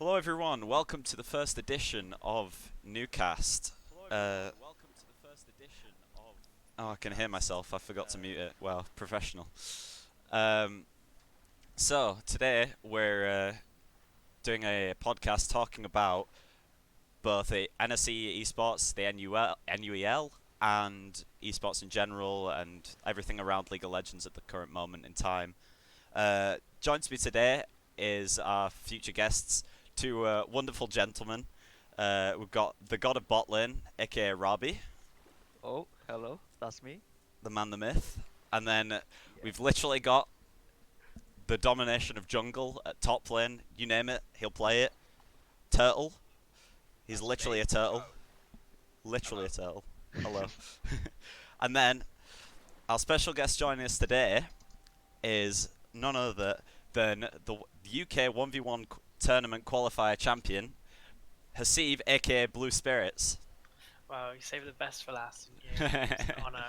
Hello everyone, welcome to the first edition of Nucast. Oh, I can hear myself, I forgot to mute it. Well, professional. Um, so, today we're doing a podcast talking about both the NSE esports, the NUEL, and esports in general, and everything around League of Legends at the current moment in time. Joins me today is our future guests, two wonderful gentlemen. We've got the God of Botlane, aka Robbie, Oh, hello, that's me. the man, the myth, and then Yeah. we've literally got the domination of jungle at top lane. You name it, he'll play it. Turtle, he's That's literally me. a turtle, Hello. literally Hello. a turtle. Hello. And then our special guest joining us today is none other than the UK 1v1 tournament qualifier champion, Hasib, aka Blue Spirits. Well, you saved the best for last, didn't you? It's an honor.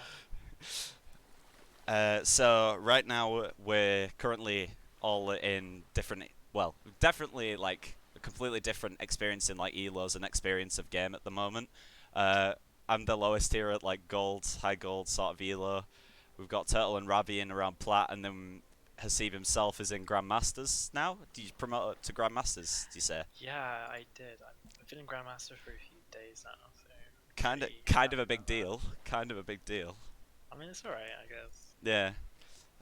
So right now we're currently all in different, well, definitely like a completely different experience in like elos and experience of game at the moment. Uh, I'm the lowest here at like gold, high gold sort of elo. We've got Turtle and Ravi in around plat, and then Hasib himself is in Grandmasters now. Do you promote it to Grandmasters? Do you say? Yeah, I did. I've been in Grandmaster for a few days now, so Kind of, pretty kind of happy a big about that. deal. Kind of a big deal. I mean, it's alright, I guess. Yeah.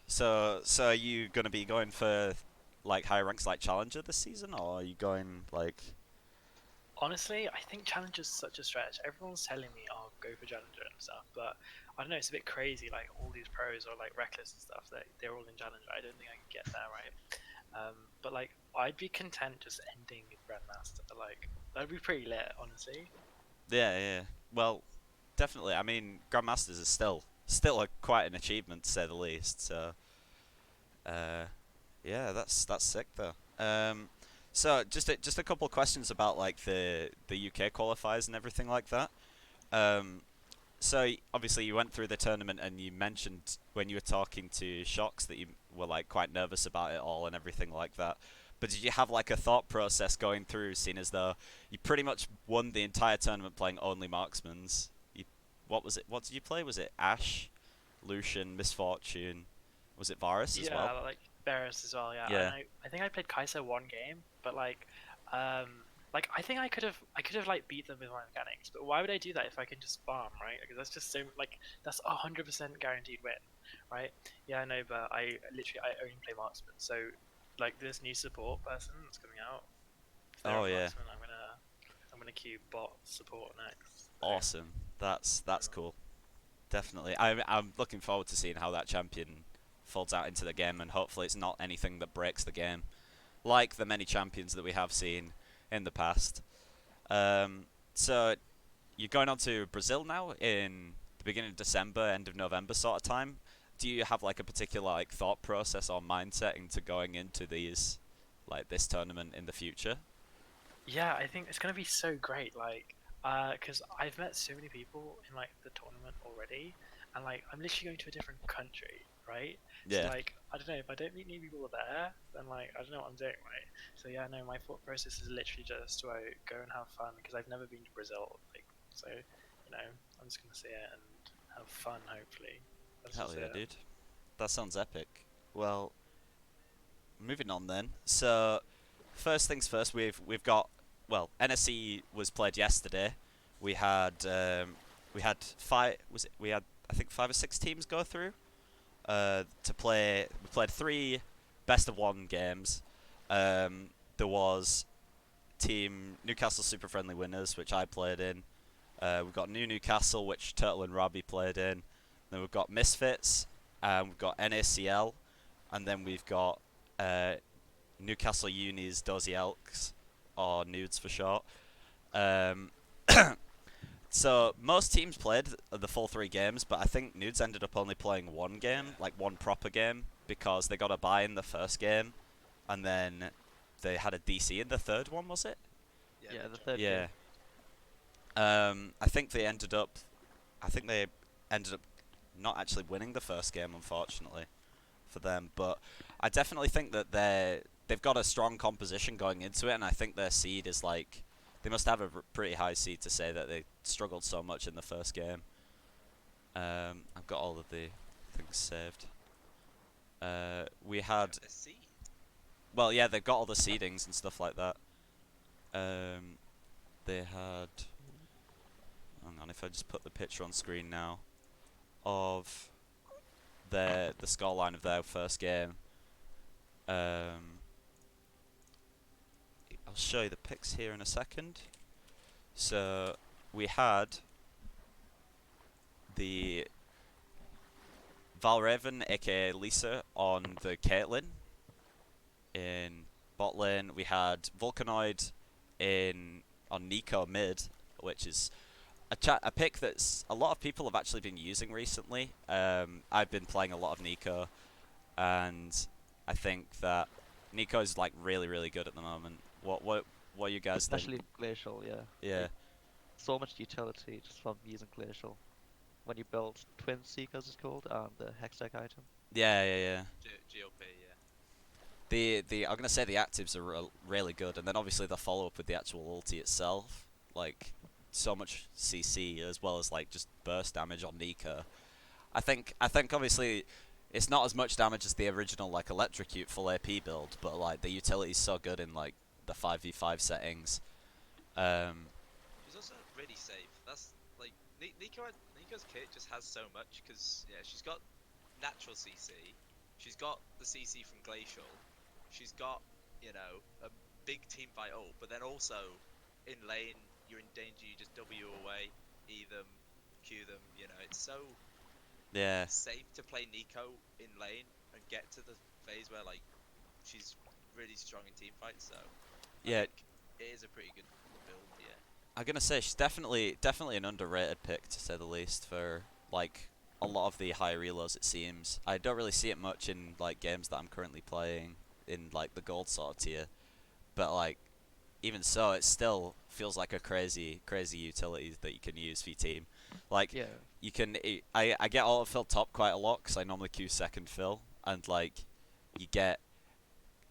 So are you gonna be going for like higher ranks like Challenger this season, or are you going like? Honestly, I think Challenger's such a stretch. Everyone's telling me, "Oh, go for Challenger and stuff," but I don't know. It's a bit crazy. Like all these pros are like reckless and stuff. They're all in Challenger. I don't think I can get there, right? But like, I'd be content just ending in Grandmaster. Like, that'd be pretty lit, honestly. Yeah, yeah. Well, definitely. I mean, Grandmasters is still a, quite an achievement to say the least. So, uh, yeah, that's sick though. So just a couple of questions about like the UK qualifiers and everything like that. Um, Obviously you went through the tournament and you mentioned when you were talking to Shocks that you were like quite nervous about it all and everything like that. But did you have like a thought process going through, seeing as though you pretty much won the entire tournament playing only marksmans? What was it? What did you play? Was it Ash, Lucian, Misfortune? Was it Varus as well? Yeah, like Varus as well. Yeah, and Yeah. I think I played Kai'Sa one game, but like I think I could have like beat them with my mechanics. But why would I do that if I can just farm, right? Because that's just so like that's 100% guaranteed win, right? Yeah, I know, but I only play marksman. So like this new support person that's coming out, if they're Oh on yeah. marksman, I'm gonna queue bot support next. So, Awesome. That's cool. Definitely. I'm looking forward to seeing how that champion folds out into the game, and hopefully it's not anything that breaks the game, like the many champions that we have seen in the past. So you're going on to Brazil now in the beginning of December, end of November sort of time. Do you have like a particular like thought process or mindset into going into these like this tournament in the future? yeah, I think it's gonna be so great. Like, because I've met so many people in like the tournament already, and like I'm literally going to a different country, right? So Yeah. like, I don't know if I don't meet new people there, then like I don't know what I'm doing, right? So yeah, no, my thought process is literally just to go and have fun because I've never been to Brazil, like, so I'm just gonna see it and have fun. Hopefully, that's Hell just yeah, it. dude. That sounds epic. Well, moving on then. So, first things first, we've got well, NSE was played yesterday. We had five was it we had I think 5 or 6 teams go through to play. We played 3 best of 1 games. There was team Newcastle Super Friendly Winners, which I played in. We've got New Newcastle, which Turtle and Robbie played in. Then we've got Misfits, we've got NACL, and then we've got uh, Newcastle Uni's Dozy Elks, or Nudes for short. Um, so most teams played the full 3 games, but I think Nudes ended up only playing 1 game, like one proper game, because they got a bye in the first game, and then they had a DC in the third one, was it? Yeah, the Ninja. third Yeah. game. I think they ended up. I think they ended up not actually winning the first game, unfortunately, for them. But I definitely think that they've got a strong composition going into it, and I think their seed is like they must have a pretty high seed to say that they struggled so much in the first game. I've got all of the things saved. We had A seed. well, yeah, they've got all the seedings and stuff like that. They had. Hang on, if I just put the picture on screen now of the scoreline of their first game. I'll show you the picks here in a second. So we had the Valraven, aka Lisa, on the Caitlyn. In bot lane, we had Vulcanoid on Nico mid, which is a pick that's a lot of people have actually been using recently. I've been playing a lot of Nico, and I think that Nico is like really good at the moment. What you guys think? Especially Glacial, yeah. Yeah, Like, so much utility just from using Glacial. When you build Twin Seekers, it's called, and the Hextech item. yeah. GOP, yeah. I'm gonna say the actives are really good, and then obviously the follow up with the actual ulti itself, like so much CC as well as like just burst damage on Nico. I think obviously it's not as much damage as the original like Electrocute full AP build, but like the utility is so good in like the 5v5 settings. She's also really safe. That's like Nico's kit just has so much because yeah, she's got natural CC, she's got the CC from Glacial, she's got a big team fight ult, but then also in lane you're in danger. You just W away, E them, Q them. It's so Yeah, safe to play Nico in lane and get to the phase where like she's really strong in team fights. So I yeah. think it is a pretty good build. Yeah. I'm gonna say she's definitely an underrated pick to say the least for like a lot of the high reloads. It seems I don't really see it much in like games that I'm currently playing in like the gold sort of tier, but like even so, it still feels like a crazy utility that you can use for your team. Like Yeah. you can, I get auto fill top quite a lot because I normally queue second fill, and like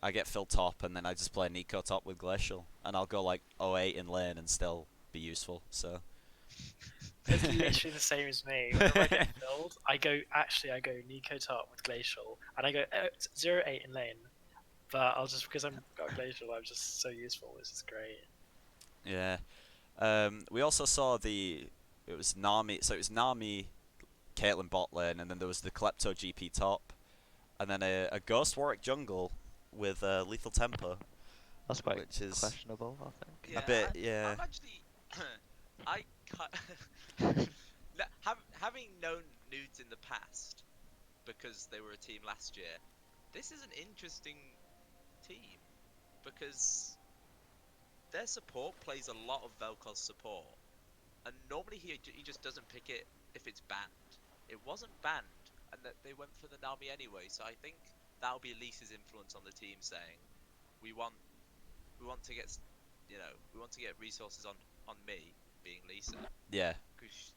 I get fill top, and then I just play Nico top with Glacial, and I'll go like 08 in lane and still be useful. So It's literally the same as me. Whenever I get filled, I go Nico top with Glacial, and I go 0-8 in lane. But I'll just because I'm got Glacial, I'm just so useful. This is great. yeah. We also saw it was Nami, so it was Nami, Caitlyn bot lane, and then there was the Klepto GP top, and then a Ghost Warwick jungle with lethal tempo. That's quite Which is questionable, I think. Yeah, a bit, yeah. I'm actually, having known Nudes in the past because they were a team last year. This is an interesting team because their support plays a lot of Vel'Koz support, and normally he just doesn't pick it if it's banned. It wasn't banned, and that they went for the Nami anyway. So I think that'll be Lisa's influence on the team, saying we want to get we want to get resources on me, being Lisa, Yeah. because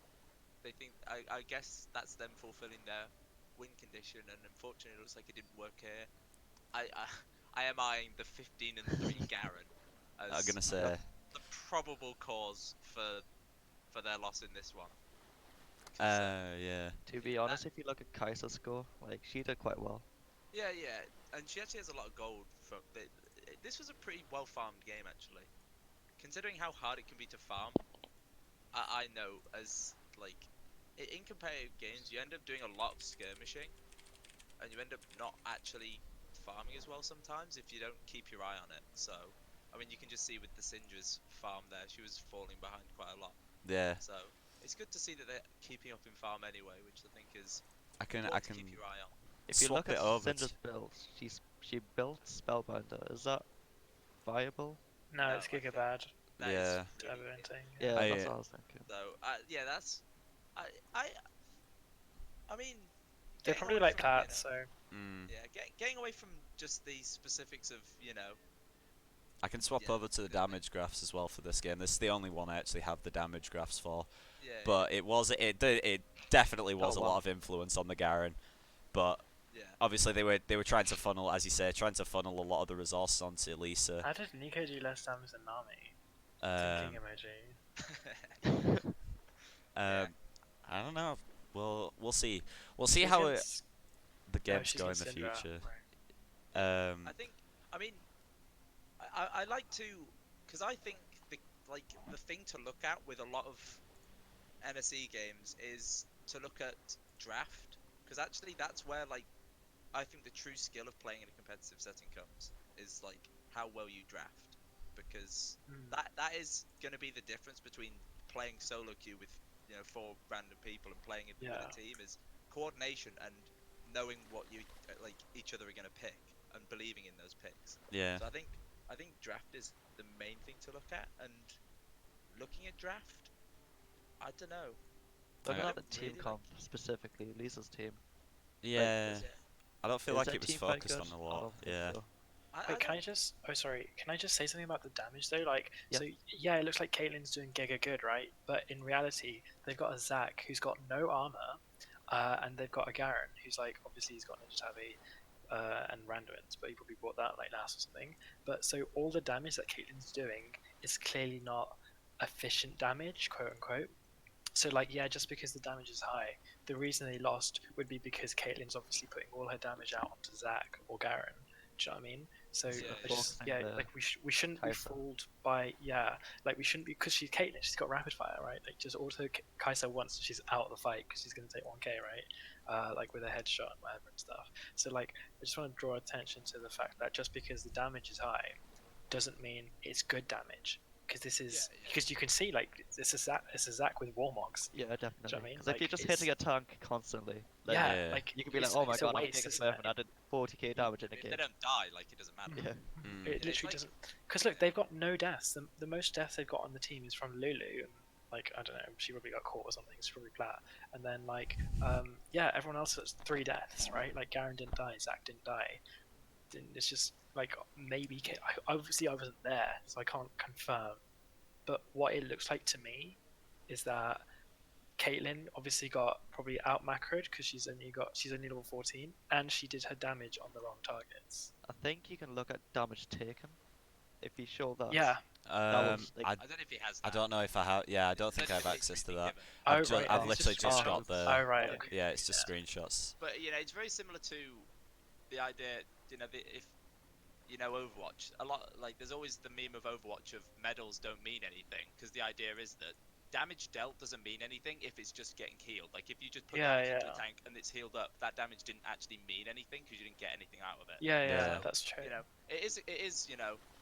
they think I guess that's them fulfilling their win condition, and unfortunately it looks like it didn't work here. I am eyeing the 15-3 Garen I'm as gonna say the probable cause for their loss in this one. yeah. To be honest, if you look at Kaiser's score, like, she did quite well. Yeah, and she actually has a lot of gold from this was a pretty well farmed game actually, considering how hard it can be to farm. I know as like in competitive games you end up doing a lot of skirmishing, and you end up not actually farming as well sometimes if you don't keep your eye on it. So I mean, you can just see with the Syndra's farm there, she was falling behind quite a lot. Yeah. So it's good to see that they're keeping up in farm anyway, which I think is I can important to keep your eye on. If you swap look it at over. Syndra's build, she built Spellbinder. Is that viable? No, No, it's I think Gigabad. That is Yeah. really Everything. good. Yeah, I- that's what I was thinking. So yeah, that's I mean, They're getting probably away like from, that, so yeah, getting away from just the specifics of I can swap Yeah, over to the good. damage graphs as well for this game. This is the only one I actually have the damage graphs for. yeah, But it definitely was Oh, a wow. lot of influence on the Garen. But yeah. obviously they were trying to funnel, as you say, trying to funnel a lot of the resources onto Lisa. How did Nico do less damage than Nami? Um, Thinking emoji. Yeah. um, I don't know. We'll see. We'll see She's how against... the Oh, games she's go in against the Syndra. future. Right. Um, I think, I mean, I like to, because I think the thing to look at with a lot of NSE games is to look at draft, because actually that's where like I think the true skill of playing in a competitive setting comes, is like how well you draft, because that is going to be the difference between playing solo queue with four random people and playing it with Yeah. a team, is coordination and knowing what you like each other are going to pick and believing in those picks. yeah. So I think draft is the main thing to look at, and looking at draft, I don't know. Looking I- at the team comp specifically, Lisa's team. Yeah. Yeah. I don't feel Is like their it was team quite focused good? on a I lot. don't think Yeah. so. I Wait, can I don't. just... Oh, sorry. Can I just say something about the damage, though? Like, Yeah. so, yeah, it looks like Caitlyn's doing giga good, right? But in reality, they've got a Zac who's got no armor, and they've got a Garen who's, like, obviously he's got Ninja Tabi, and Randuin's, but he probably bought that, like, last or something. But, so, all the damage that Caitlyn's doing is clearly not efficient damage, quote-unquote. So, like, yeah, just because the damage is high, the reason they lost would be because Caitlyn's obviously putting all her damage out onto Zac or Garen. Do you know what I mean? So Yeah, I yeah. just, Focusing yeah, the like we shouldn't be Kai'Sa. fooled by, yeah, like we shouldn't be, because she's Caitlyn, she's got rapid fire, right? Like just auto Kai'Sa once, she's out of the fight because she's gonna take 1k, right? Like with a headshot and whatever and stuff. So like I just want to draw attention to the fact that just because the damage is high, doesn't mean it's good damage. Because this is Yeah, yeah. because you can see like it's a Zac with Warmogs. Yeah, definitely. what I mean? Because if you're Like, just it's- hitting a tank constantly, then Yeah, Yeah. like you could be like, oh my it's a god, I'm waste, taking a isn't Smurf it? and I did 40k damage in a If game. they don't die, like it doesn't matter. Yeah. Mm. It It's literally like- doesn't. Because look, they've got no deaths. The most deaths they've got on the team is from Lulu, and like I don't know, she probably got caught or something. It's probably flat. And then like, yeah, everyone else has 3 deaths, right? Like Garen didn't die, Zac didn't die. It's just like maybe. Obviously, I wasn't there, so I can't confirm. But what it looks like to me is that Caitlyn obviously got probably out macroed because she's only level 14, and she did her damage on the wrong targets. I think you can look at damage taken. If you show that. Yeah. was, like- I I don't know if he has that. I don't know if I have. Yeah, I don't think I have It's access to been that. given. I've, right. I've It's literally just got screenshots. the. Oh right. Yeah. Okay. Yeah, it's just screenshots. But it's very similar to the idea. If Overwatch, a lot like there's always the meme of Overwatch of medals don't mean anything, because the idea is that damage dealt doesn't mean anything if it's just getting healed. Like if you just put Yeah, damage into yeah. a tank and it's healed up, that damage didn't actually mean anything because you didn't get anything out of it. Yeah, Yeah. that's true. It is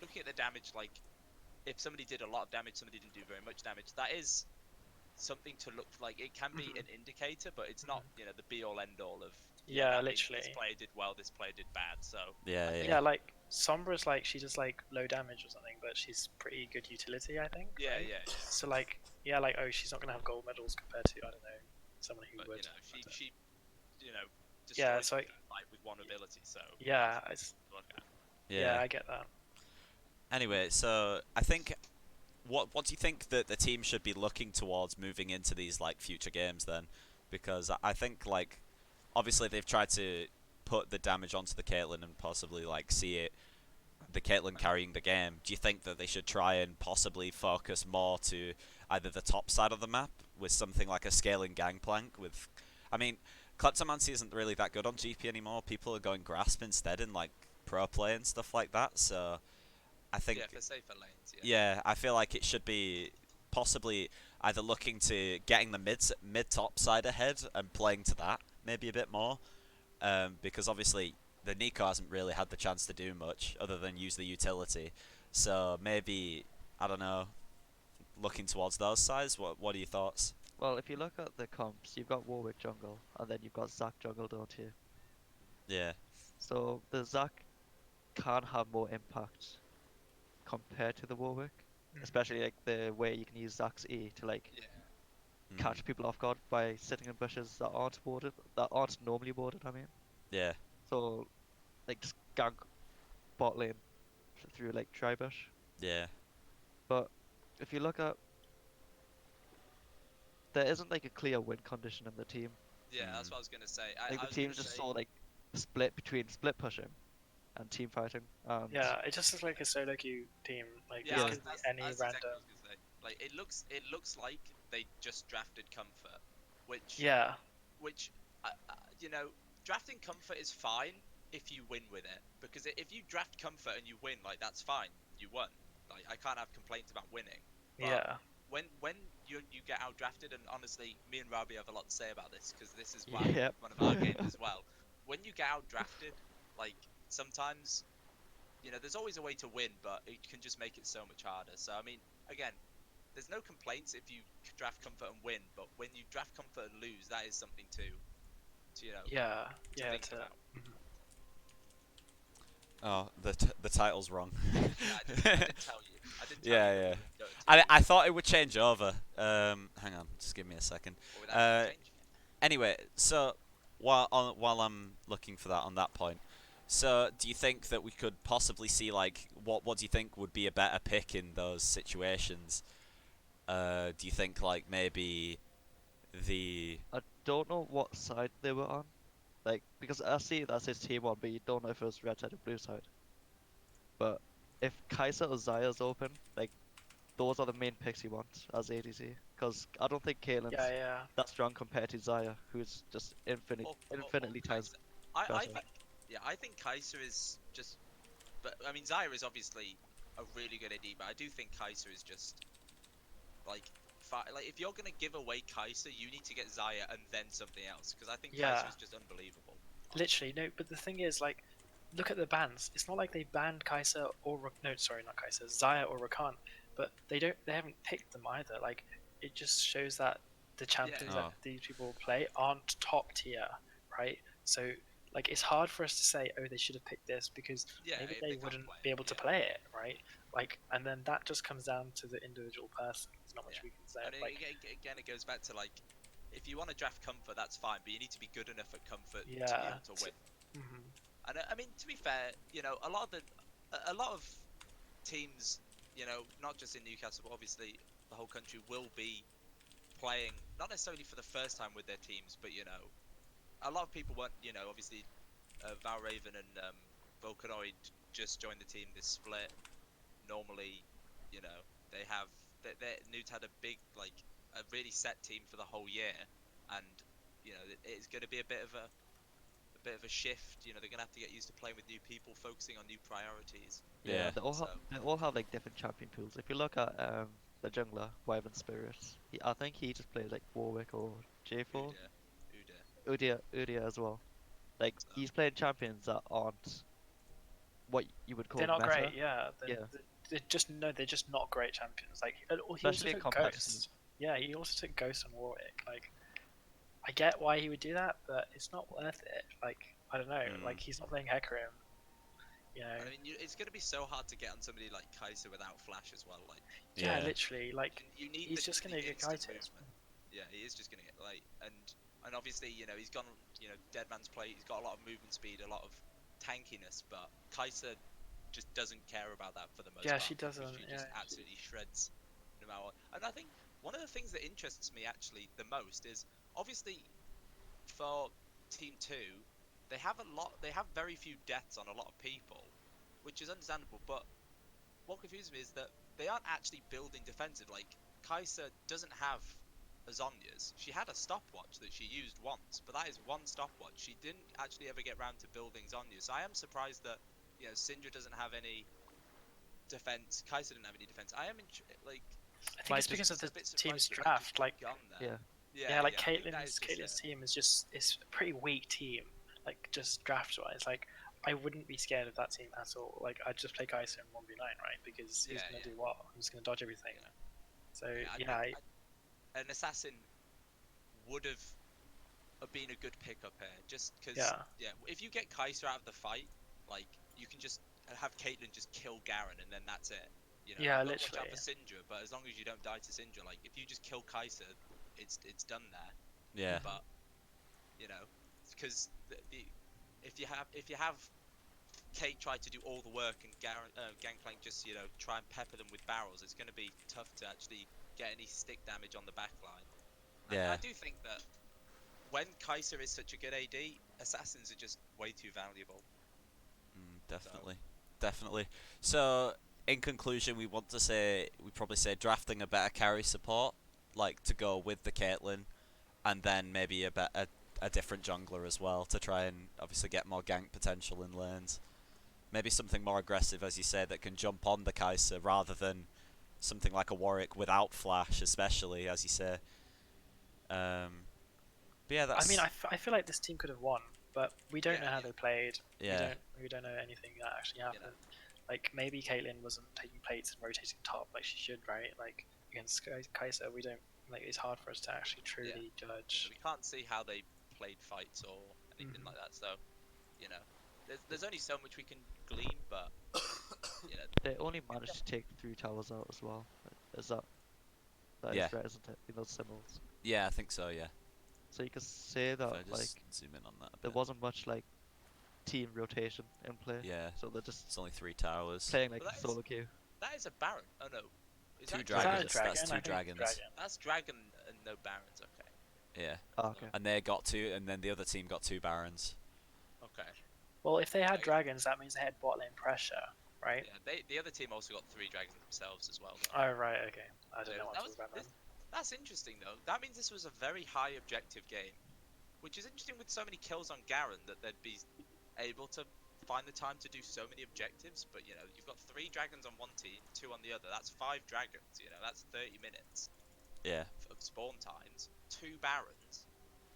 looking at the damage, like if somebody did a lot of damage, somebody didn't do very much damage, that is something to look like. It can be an indicator, but it's not the be all end all of Yeah, that means literally. this player did well, this player did bad. So Yeah, Yeah, yeah. like Sombra's like she does like low damage or something, but she's pretty good utility, I think. yeah, right? yeah, yeah. So like like oh she's not gonna have gold medals compared to I don't know someone who But would. she Yeah, destroys so the fight with one ability. So Yeah, that's to look at. yeah, I get that. Anyway, so I think what do you think that the team should be looking towards moving into these like future games then? Because I think like obviously they've tried to put the damage onto the Caitlyn and possibly like see it the Caitlyn carrying the game. Do you think that they should try and possibly focus more to either the top side of the map with something like a scaling gangplank with I mean Kleptomancy isn't really that good on GP anymore. People are going Grasp instead in like pro play and stuff like that. So I think Yeah, for safer lanes. Yeah. yeah, I feel like it should be possibly either looking to getting the mid top side ahead and playing to that maybe a bit more, because obviously the Nico hasn't really had the chance to do much other than use the utility. So maybe I don't know, looking towards those sides. What are your thoughts? Well, if you look at the comps, you've got Warwick jungle, and then you've got Zac jungle, don't you? Yeah, So the Zac can have more impact compared to the Warwick, especially like the way you can use Zac's E to like Yeah. catch people off guard by sitting in bushes that aren't warded, that aren't normally warded. I mean, Yeah, so like just gank bot lane through like Tribush. yeah, But if you look at, there isn't like a clear win condition in the team. Yeah, that's what I was gonna say. Like I the was team's gonna just say, so like split between split pushing and team fighting. And Yeah, it just looks like a solo queue team. Like Yeah, this Yeah. could be any that's random. exactly what I was gonna say. Like it looks like they just drafted Comfort, which Yeah, which you know, drafting Comfort is fine if you win with it, because if you draft Comfort and you win, like that's fine, you won. Like I can't have complaints about winning. But yeah, when you get out drafted, and honestly, me and Robbie have a lot to say about this because this is why Yep. one of our games as well. When you get out drafted, like sometimes there's always a way to win, but it can just make it so much harder. So I mean, again, there's no complaints if you draft Comfort and win, but when you draft Comfort and lose, that is something to yeah, to yeah. think about. Mhm. Oh, the title's wrong. Yeah, I did tell you. I did tell Yeah, you that yeah. we would go to I thought it would change over. Hang on, just give me a second. what would actually change. Anyway, so while I'm looking for that on that point, so do you think that we could possibly see like what do you think would be a better pick in those situations? Do you think like maybe the I don't know what side they were on. Like, because I see that says team one, but you don't know if it was red side or blue side. But if Kai'Sa or Zaya's open, like, those are the main picks you want as ADC. Because I don't think Yeah, Caitlyn's yeah. that strong compared to Zaya, who's just Or infinitely times Kai'Sa. I better. think I think Kai'Sa is just, but I mean Zyra is obviously a really good AD, but I do think Kai'Sa is just like like if you're gonna give away Kai'Sa, you need to get Zaya and then something else, because I think Yeah. Kai'Sa is just unbelievable. Literally, no. But the thing is, like, look at the bans. It's not like they banned Kai'Sa or no, sorry, not Kai'Sa, Zaya or Rakan, but they haven't picked them either. Like, it just shows that the champions Oh. that these people play aren't top tier, right? So, like, it's hard for us to say, oh, they should have picked this because Yeah, maybe if they can't wouldn't play be it, able to yeah. play it, right? Like, and then that just comes down to the individual person. There's not much Yeah. we can say. And Like, again, it goes back to like, if you want to draft Comfort, that's fine, but you need to be good enough at Comfort to be yeah, able to win. mhm. And I mean, to be fair, a lot of teams, not just in Newcastle, but obviously the whole country will be playing not necessarily for the first time with their teams, but a lot of people weren't, obviously Valraven and Volcanoid just joined the team this split. Normally, you know, they have Newt had a big a really set team for the whole year, and it's going to be a bit of a shift. They're going to have to get used to playing with new people, focusing on new priorities. Yeah, yeah. they all have like different champion pools. If you look at the jungler, Wyvern Spirit, I think he just plays like Warwick or J4, Uda. Udyr as well. Like So he's playing champions that aren't what you would They're call not meta. great. Yeah, Yeah, they're just no, they're just not great champions. Like he also especially in took competitive. Ghost. Yeah, he also took Ghost on Warwick. Like I get why he would do that, but it's not worth it. Like I don't know. Mm. Like he's not playing Hecarim. You know. I mean, it's going to be so hard to get on somebody like Kai'Sa without flash as well. Like Yeah, Yeah. literally. Like you need he's just the gonna get instant kited. movement. Yeah, he is just going to get and obviously he's gone Dead Man's Plate. He's got a lot of movement speed, a lot of tankiness, but Kai'Sa just doesn't care about that for the most Yeah, part. she Because doesn't. she Yeah. just absolutely shreds no matter what. And I think one of the things that interests me actually the most is obviously for Team 2, they have very few deaths on a lot of people, which is understandable, but what confuses me is that they aren't actually building defensive. Like, Kai'Sa doesn't have a Zhonya's. She had a stopwatch that she used once, but that is one stopwatch. She didn't actually ever get round to building Zhonya's. So I am surprised that, Syndra doesn't have any defense. Kai'Sa didn't have any defense. I am, like, I think Might it's just- because of the a bit team's surprised that they've draft. just Like gone there. Yeah, yeah, like I think that is Caitlyn's just, team is a pretty weak team. Like just draft wise, like I wouldn't be scared of that team at all. Like I'd just play Kai'Sa in 1v9, right? Because he's Yeah, gonna yeah. do what? He's gonna dodge everything. Yeah. So Yeah, an assassin would have been a good pickup here, just because. Yeah. If you get Kai'Sa out of the fight, like you can just have Caitlyn just kill Garen, and then that's it. Yeah, You've got to watch out literally. for Syndra, but as long as you don't die to Syndra, like if you just kill Kai'Sa, it's done there. Yeah. But because if you have Kate try to do all the work and Gangplank just try and pepper them with barrels, it's going to be tough to actually get any stick damage on the back line. And Yeah. I do think that when Kai'Sa is such a good AD, assassins are just way too valuable. Definitely, definitely. So, in conclusion, we probably say drafting a better carry support, like to go with the Caitlyn, and then maybe a different jungler as well to try and obviously get more gank potential in lanes. Maybe something more aggressive, as you say, that can jump on the Kai'Sa rather than something like a Warwick without flash, especially as you say. But yeah, I mean, that's I feel like this team could have won, but we don't Yeah, know how yeah. they played. yeah, We don't know anything that actually happened. know. Like maybe Caitlyn wasn't taking plates and rotating top like she should, right? Like against Kai'Sa, we don't like. It's hard for us to actually truly judge. We can't see how they played fights or anything Mhm. like that. So, you know, there's only so much we can glean, but you know, They only managed to take 3 towers out as well. Is that yeah, is right, isn't it? In those symbols. yeah. I think so. Yeah. So you could say If that I like just zoom in on that a there bit. wasn't much like team rotation in play. Yeah, So they're just it's only 3 towers. playing like But that is- solo queue. that is a Baron. Oh no, is Two that dragons. Is that a dragon? That's two I think it's dragons. dragon. That's Dragon and no Barons. Okay, Yeah, Oh, okay. and they got two, and then the other team got 2 barons. okay. Well, if they had Okay. dragons, that means they had bot lane pressure, right? Yeah, the other team also got 3 dragons themselves as well. Though. Oh right, okay. I don't So know what that to was do about that. that's interesting though. That means this was a very high objective game, which is interesting with so many kills on Garen that they'd be able to find the time to do so many objectives. But you know, you've got 3 dragons on one team, 2 on the other. That's 5 dragons. You know, that's 30 minutes Yeah, of spawn times. 2 barons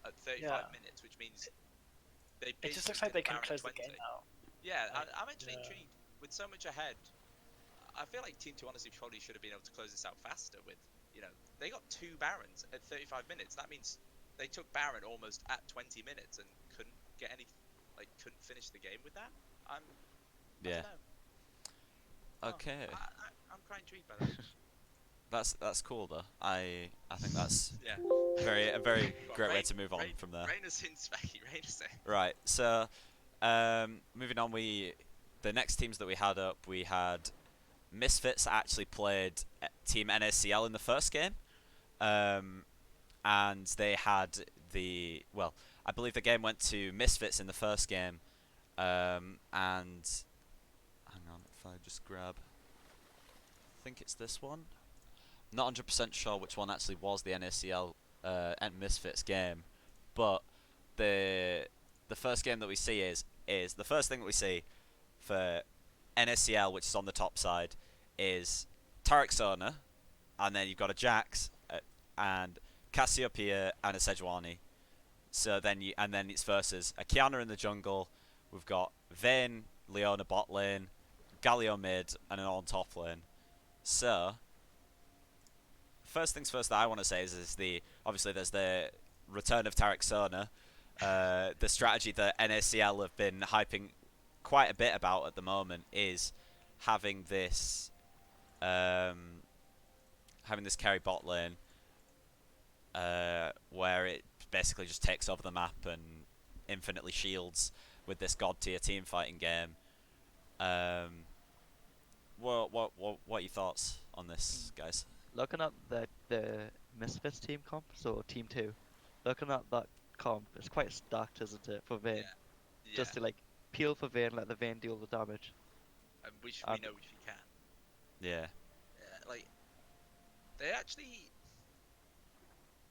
at 35 Yeah. minutes, which means they. It just basically looks like did they can Baron close the 20. game out. Yeah, Like, I'm actually yeah. intrigued. With so much ahead, I feel like Team 2 honestly probably should have been able to close this out faster with, you know, they got 2 barons at 35 minutes. That means they took Baron almost at 20 minutes and couldn't get any, couldn't finish the game with that. I yeah. don't know. Oh, Okay, I'm quite intrigued by that. that's cool though. I think that's Yeah. a very Got great way Rain- to move on Rain- from there. Rainer's in Specky, Rainer's in. Right. So, moving on, the next teams that we had up, we had Misfits actually played Team NACL in the first game, and they had I believe the game went to Misfits in the first game, and hang on, if I just grab, I think it's this one. Not 100% sure which one actually was the NACL and Misfits game, but the first game that we see is the first thing that we see for NSCL, which is on the top side, is Tarek Sona, and then you've got a Jax and Cassiopeia and a Sejuani. So then it's versus a Kiana in the jungle. We've got Vayne, Leona bot lane, Galio mid, and an on top lane. So first things first that I want to say is obviously there's the return of Tarek Sona, the strategy that NACL have been hyping quite a bit about at the moment is having this carry bot lane where it basically just takes over the map and infinitely shields with this god tier team fighting game. What are your thoughts on this, guys? Looking at the Misfits team comp, so Team 2, looking at that comp, it's quite stacked, isn't it, for Vayne? Yeah. Just to like peel for Vayne, let the Vayne deal the damage. Which Um, we know she can. Yeah. They actually.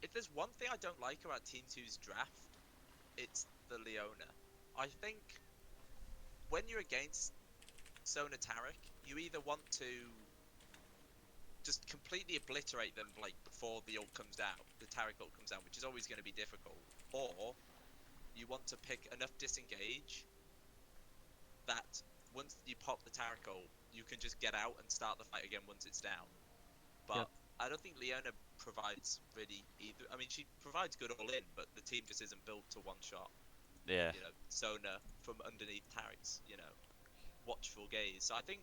If there's one thing I don't like about Team 2's draft, it's the Leona. I think when you're against Sona Tarek, you either want to just completely obliterate them before the ult comes out, the Tarek ult comes out, which is always going to be difficult, or you want to pick enough disengage that once you pop the Tarek ult, you can just get out and start the fight again once it's down. But Yep. I don't think Leona provides really either. I mean, she provides good all in, but the team just isn't built to one shot. Yeah. You know, Sona from underneath Tarek's, watchful gaze. So I think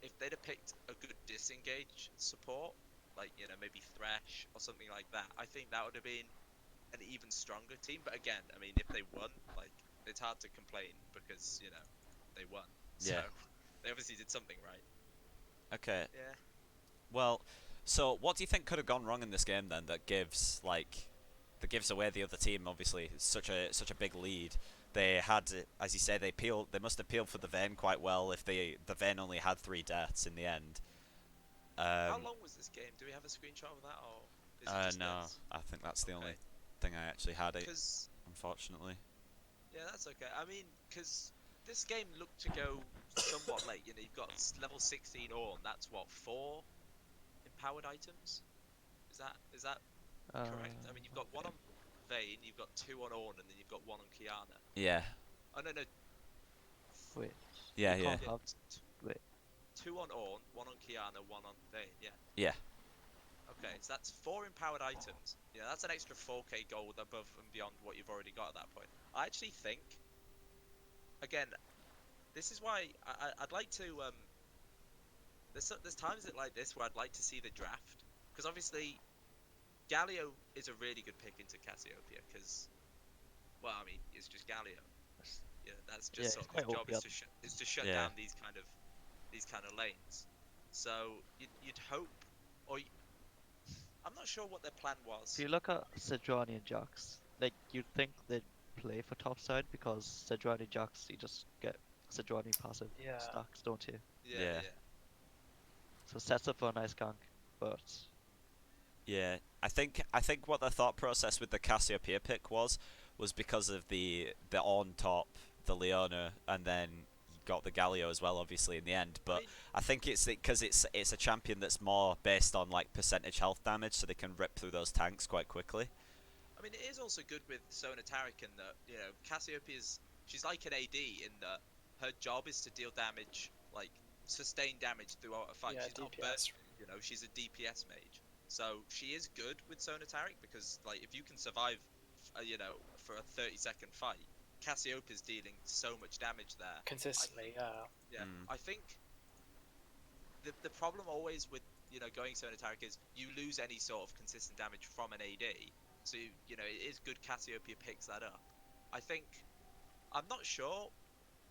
if they'd have picked a good disengage support, maybe Thresh or something like that, I think that would have been an even stronger team. But again, I mean, if they won, it's hard to complain because they won. Yeah. So they obviously did something right. Okay. Yeah. Well, so what do you think could have gone wrong in this game then that gives away the other team obviously such a big lead they had, as you say, they must have peeled for the Vayne quite well if the Vayne only had 3 deaths in the end. How long was this game? Do we have a screenshot of that, or is it just No, this? I think that's the only Okay. thing I actually had. Because Unfortunately. yeah, that's okay. I mean, because this game looked to go somewhat late. You know, you've got level 16 Ornn. That's what, 4 empowered items? Is that correct? I mean, you've got one on Vayne, you've got 2 on Ornn, and then you've got 1 on Kiana. Yeah. Oh no, no, Wait. Yeah, You yeah. can't have. t- Wait. 2 on Ornn, 1 on Kiana, 1 on Vayne. Yeah. Yeah. Okay, so that's 4 empowered items. You know, that's an extra 4k gold above and beyond what you've already got at that point. I actually think, again, this is why I'd like to. There's times like this where I'd like to see the draft, because obviously, Galio is a really good pick into Cassiopeia, because, well, I mean, it's just Galio. Yeah, that's Yeah, just sort it's of his quite job OP, is to shut Yeah. down these kind of lanes. So you'd hope, or I'm not sure what their plan was. If you look at Sejuani and Jax, like you'd think they'd play for top side because Sejuani Jax, you just get Sejuani passive Yeah. stacks, don't you? Yeah, Yeah. yeah. So sets up for a nice gank, but Yeah, I think what the thought process with the Cassiopeia pick was because of the on top, the Leona, and then you got the Galio as well, obviously in the end. But mean- I think it's because it's a champion that's more based on like percentage health damage, so they can rip through those tanks quite quickly. I mean, it is also good with Sona Taric in that, you know, she's like an AD in that her job is to deal damage, like sustain damage throughout a fight. Yeah, She's not DPS. you know, she's a DPS mage. So she is good with Sona Taric because, like, if you can survive, you know, for a 30-second fight, Cassiopeia's dealing so much damage there. Consistently, yeah. Yeah, Mm. I think the problem always with, you know, going Sona Taric is you lose any sort of consistent damage from an AD. So you know, it is good Cassiopeia picks that up. I'm not sure.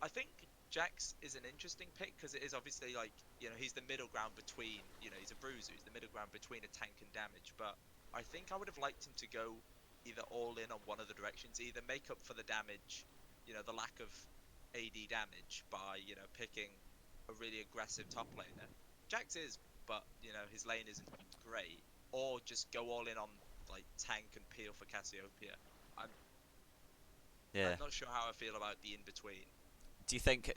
I think Jax is an interesting pick because it is obviously, like, you know, he's the middle ground between, you know, he's a bruiser, he's the middle ground between a tank and damage. But I think I would have liked him to go either all in on one of the directions, either make up for the damage, you know, the lack of AD damage by, you know, picking a really aggressive top laner. Jax is, but, you know, his lane isn't great. Or just go all in on, like, tank and peel for Cassiopeia. Yeah. I'm not sure how I feel about the in-between. Do you think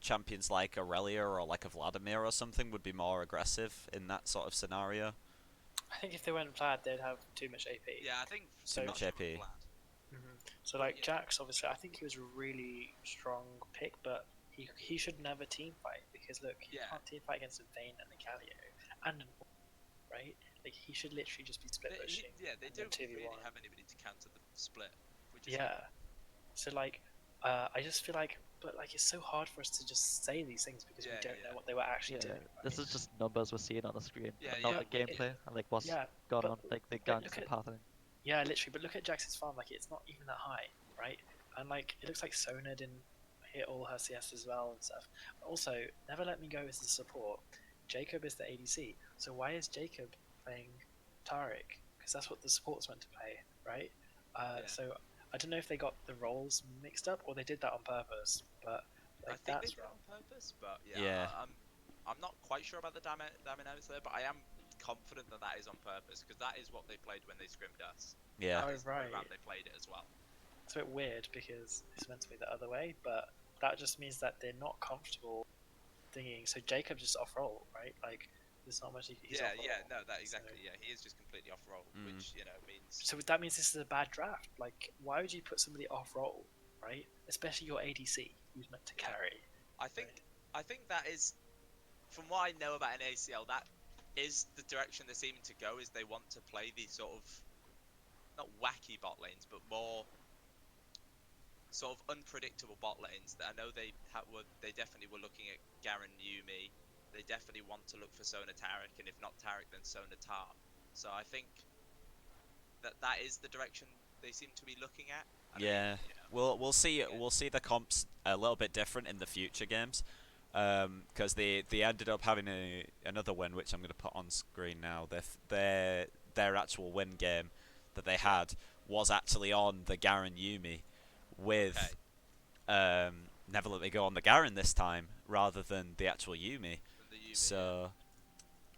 champions like Aurelia or like a Vladimir or something would be more aggressive in that sort of scenario? I think if they went Vlad, they'd have too much AP. Yeah, I think So- much AP. So But, like yeah. Jax, obviously, I think he was a really strong pick, but he should never team fight because look, he Yeah. can't team fight against a Vayne and a Galio and an Ornn, right? Like he should literally just be split pushing. Yeah, they and then don't really 2v1. have anybody to counter the split. Which is Yeah. So like, I just feel like, but like it's so hard for us to just say these things because Yeah, we don't yeah. know what they were actually yeah, doing. this right? is just numbers we're seeing on the screen, Yeah, and not yeah. the gameplay and like what's Yeah, gone but- on, like the but ganks look and at- pathing. Yeah, literally. But look at Jax's farm. Like it's not even that high, right? And like it looks like Sona didn't hit all her CS as well and stuff. Also, Never Let Me Go is the support. Jacob is the ADC. So why is Jacob playing Taric? Because that's what the support's meant to play, right? Yeah. So I don't know if they got the roles mixed up or they did that on purpose, but I like think they that's did it wrong. on purpose, but yeah, Yeah. I'm not quite sure about the dynamics there, but I am confident that that is on purpose because that is what they played when they scrimmed us. Yeah. Oh, That is the right. program they played it as well. It's a bit weird because it's meant to be the other way, but that just means that they're not comfortable thinking. So Jacob just off roll, right? Like there's not much he's Yeah, off roll. yeah, no, that So- exactly. Yeah, he is just completely off roll, Mm. which, you know, means So that means this is a bad draft. Like, why would you put somebody off roll, right? Especially your ADC, who's meant to Yeah. carry. I think that is, from what I know about an ACL, that is the direction they're seeming to go. Is they want to play these sort of not wacky bot lanes, but more sort of unpredictable bot lanes. That I know they definitely were looking at Garen Yumi. They definitely want to look for Sona Taric, and if not Taric, then Sona Tar. So I think that is the direction they seem to be looking at. And I mean, Yeah. you know, We'll see Yeah. we'll see the comps a little bit different in the future games, because they ended up having another win, which I'm going to put on screen now. Their actual win game that they had was actually on the Garen Yumi, with Never Let Me Go on the Garen this time rather than the actual Yumi. From the Yumi, So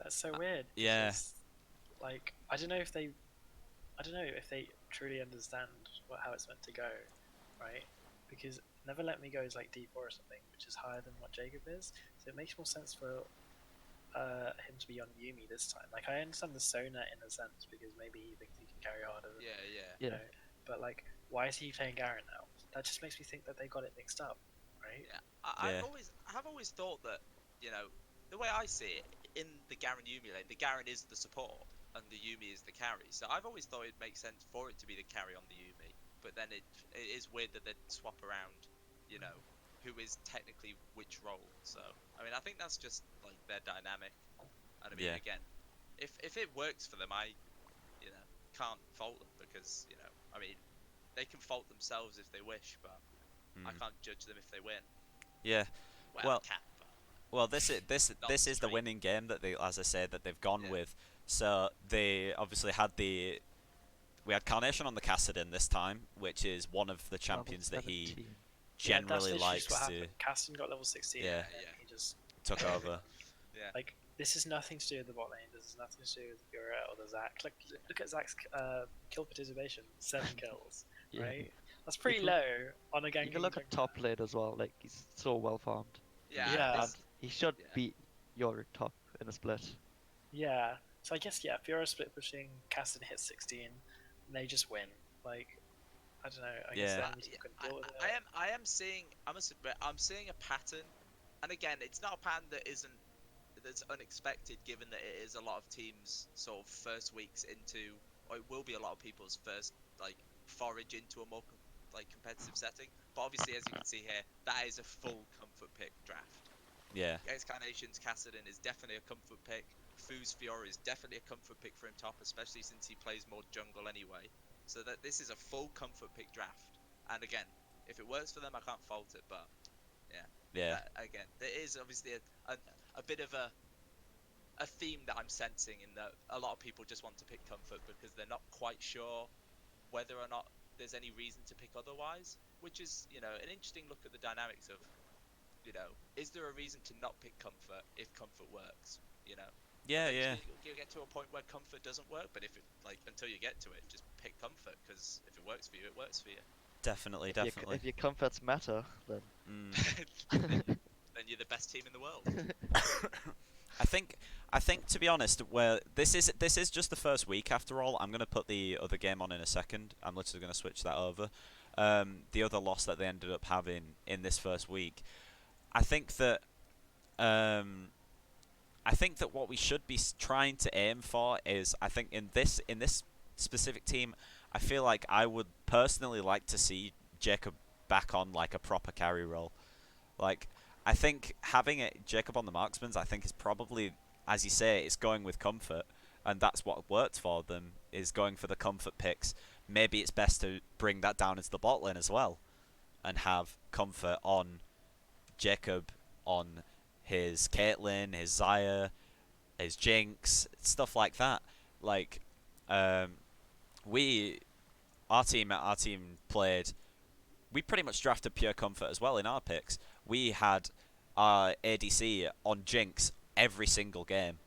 That's so weird. yeah. Because, like, I don't know if they truly understand how it's meant to go, right? Because Never Let Me Go is like D4 or something, which is higher than what Jacob is. So it makes more sense for him to be on Yumi this time. Like, I understand the Sona in a sense because maybe he thinks he can carry harder than yeah, yeah. you Yeah. know. But like, why is he playing Garen now? That just makes me think that they got it mixed up, right? Yeah, Yeah. I've always thought that, you know, the way I see it in the Garen Yumi lane, the Garen is the support and the Yumi is the carry. So I've always thought it makes sense for it to be the carry on the Yumi, but then it is weird that they swap around, you know, who is technically which role. So I mean, I think that's just like their dynamic. And I mean, Yeah. again, if it works for them, I, you know, can't fault them because, you know, I mean, they can fault themselves if they wish, but I Mm. can't judge them if they win. Yeah. Well, Well, I can, but Well, this is the straight. winning game that they, as I said, that they've gone Yeah. with. So they obviously had we had Carnation on the Kassadin this time, which is one of the champions that he 17. Yeah, that's generally literally just what likes to happened. Caston got level 16, Yeah. and Yeah. he just took over. Yeah. like, this is nothing to do with the bot lane. This is nothing to do with Bureau or the Zac. Like, look at Zac's kill participation, 7 kills, Yeah. right? That's pretty can- low on a You ganking can look at jungler. top lane as well. Like he's so well farmed. Yeah. Yeah. And he should Yeah. beat your top in a split. Yeah. So I guess, yeah, Bureau split pushing, Caston hits 16, and they just win. Like, I don't know. I guess the Yeah. enemy team couldn't deal with it. I am seeing. I must admit, I'm seeing a pattern, and again, it's not a pattern that's unexpected, given that it is a lot of teams' sort of first weeks into, or it will be a lot of people's first like forage into a more competitive setting. But obviously, as you can see here, that is a full comfort pick draft. Yeah. Carnations Kassadin is definitely a comfort pick. Foo's Fiora is definitely a comfort pick for him top, especially since he plays more jungle anyway. So that this is a full comfort pick draft. And again, if it works for them, I can't fault it. But yeah, Yeah. again, there is obviously a bit of a theme that I'm sensing in that a lot of people just want to pick comfort because they're not quite sure whether or not there's any reason to pick otherwise. Which is, you know, an interesting look at the dynamics of, you know, is there a reason to not pick comfort if comfort works? You know, Yeah. Yeah. eventually you'll get to a point where comfort doesn't work, but if it until you get to it, just pick comfort because if it works for you, it works for you. Definitely. If your- Definitely. If your comforts matter, then Then you're the best team in the world. I think to be honest, where this is just the first week after all. I'm gonna put the other game on in a second. I'm literally gonna switch that over. The other loss that they ended up having in this first week. I think that what we should be trying to aim for is, I think in this specific team, I feel like I would personally like to see Jacob back on like a proper carry role. Like, I think having Jacob on the marksman's, I think is probably, as you say, it's going with comfort, and that's what worked for them, is going for the comfort picks. Maybe it's best to bring that down into the bot lane as well, and have comfort on Jacob, on his Caitlyn, his Xayah, his Jinx, stuff like that. Like, we, our team played. We pretty much drafted pure comfort as well in our picks. We had our ADC on Jinx every single game,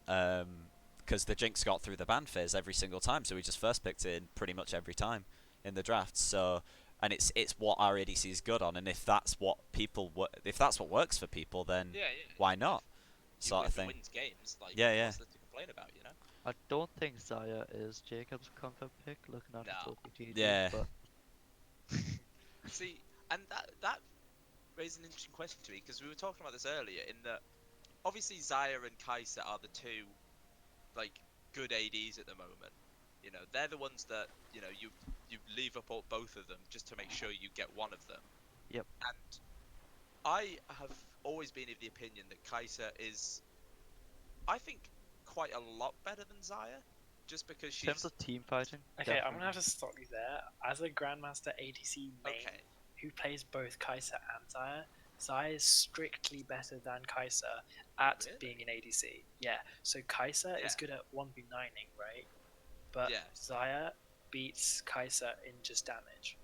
because the Jinx got through the ban phase every single time, so we just first picked it in pretty much every time in the draft. So, and it's what our ADC is good on, and if that's what if that's what works for people, then Yeah, yeah. why not? Sort of If it thing. wins games, like, Yeah, yeah. what's there to complain about, you know? I don't think Xayah is Jacob's comfort pick. Looking at No. his OPGG, Yeah. but See, and that raised an interesting question to me because we were talking about this earlier. In that, obviously Xayah and Kai'Sa are the two like good ADs at the moment. You know, they're the ones that, you know, you leave up both of them just to make sure you get one of them. Yep. And I have always been of the opinion that Kai'Sa is, I think, quite a lot better than Xayah, just because in terms she's of team fighting, Okay, I'm gonna have definitely. to stop you there. As a Grandmaster ADC main okay. who plays both Kai'Sa and Xayah, Xayah is strictly better than Kai'Sa at Really? being an ADC. Yeah, so Kai'Sa is Yeah. good at 1v9ing, right? But Yeah. Xayah beats Kai'Sa in just damage,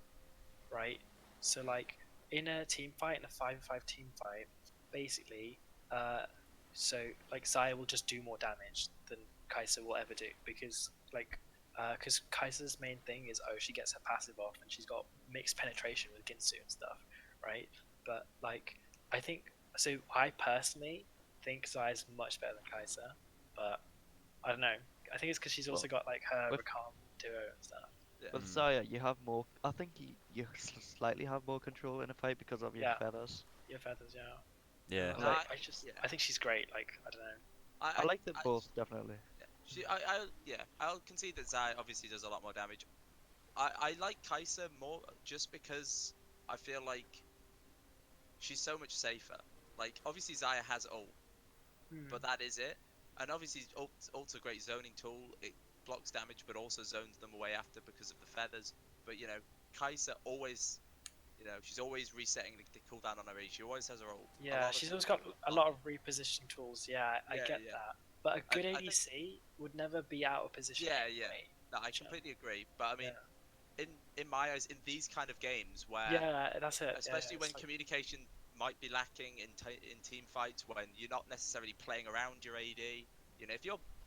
right? So like in a team fight, in a 5v5 team fight, basically, so like Xayah will just do more damage than Kai'Sa will ever do because Kai'Sa's main thing is she gets her passive off and she's got mixed penetration with Ginsu and stuff, right? But like I think so. I personally think Xayah's much better than Kai'Sa, but I don't know. I think it's because she's also Well, got like her with Rakan duo and stuff. Yeah. with Mm. Xayah, you have more. I think you slightly have more control in a fight because of your Yeah. feathers. Your feathers, yeah. Yeah. And, No, Like, yeah. I think she's great. Like I don't know. I like them I, both definitely. yeah, I'll concede that Zai obviously does a lot more damage. I like Kai'Sa more just because I feel like she's so much safer. Like, obviously Zaya has ult, but that is it. And obviously ult's a great zoning tool. It blocks damage, but also zones them away after because of the feathers. But you know, Kai'Sa always, she's always resetting the cooldown on her E. She always has her ult. A Yeah, lot of she's the always time got she a will lot not. of reposition tools. Yeah, I Yeah, get yeah. that. But a good I think, ADC would never be out of position. yeah, yeah. Anyway. No, I So, completely agree. But I mean, yeah. in my eyes, in these kind of games where Yeah, that's it. Yeah, especially when it's like, communication might be lacking in team fights when you're not necessarily playing around your AD.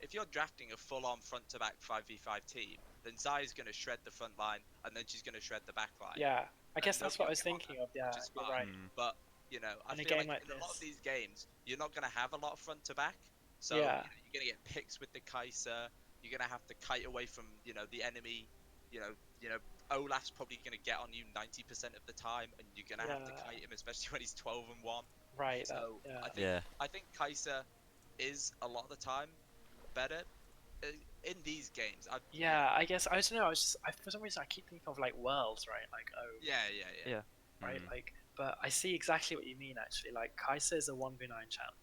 If you're drafting a full-on front-to-back 5v5 team, then Zai's going to shred the front line and then she's going to shred the back line, yeah. I and guess that's nobody what I will was get on thinking her, of. Yeah, which is you're fine. right. Mm. But I In a feel game like like in a lot of this, these games, you're not going to have a lot of front-to-back, so yeah, you're going to get picks with the Kai'Sa. You're going to have to kite away from the enemy. You know, you know, Olaf's probably going to get on you 90% of the time, and you're going to have to yeah, kite him, especially when he's 12-1. right. That, So yeah, I think Yeah. I think Kai'Sa is a lot of the time better uh, in these games. yeah. I guess I don't know. For some reason I keep thinking of like worlds, right? Like Yeah, yeah, yeah. Yeah. right, Mm. like. But I see exactly what you mean. Actually, like Kai'Sa is a 1v9 champ,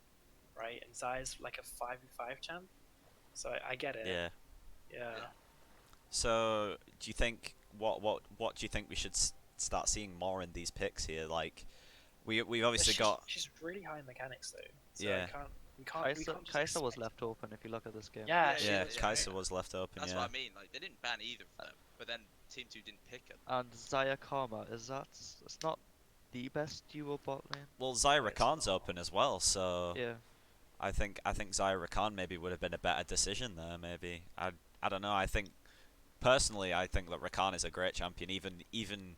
right? And Zai's like a 5v5 champ. So I get it. Yeah. Yeah. Yeah. So, do you think what do you think we should start seeing more in these picks here? Like, we've obviously got She's really high in mechanics though. So yeah, we can't just Kai'Sa was expect left it. open if you look at this game. Yeah, Yeah, she yeah. was, Kai'Sa right? was left open. That's Yeah. what I mean. Like they didn't ban either of them, but then Team Two didn't pick them. And Xayah Karma, it's not the best duo bot lane. Well, Zyra It's Khan's not. open as well, so Yeah. I think Zyra Khan maybe would have been a better decision there. Maybe I don't know. I think personally, I think that Rakan is a great champion. Even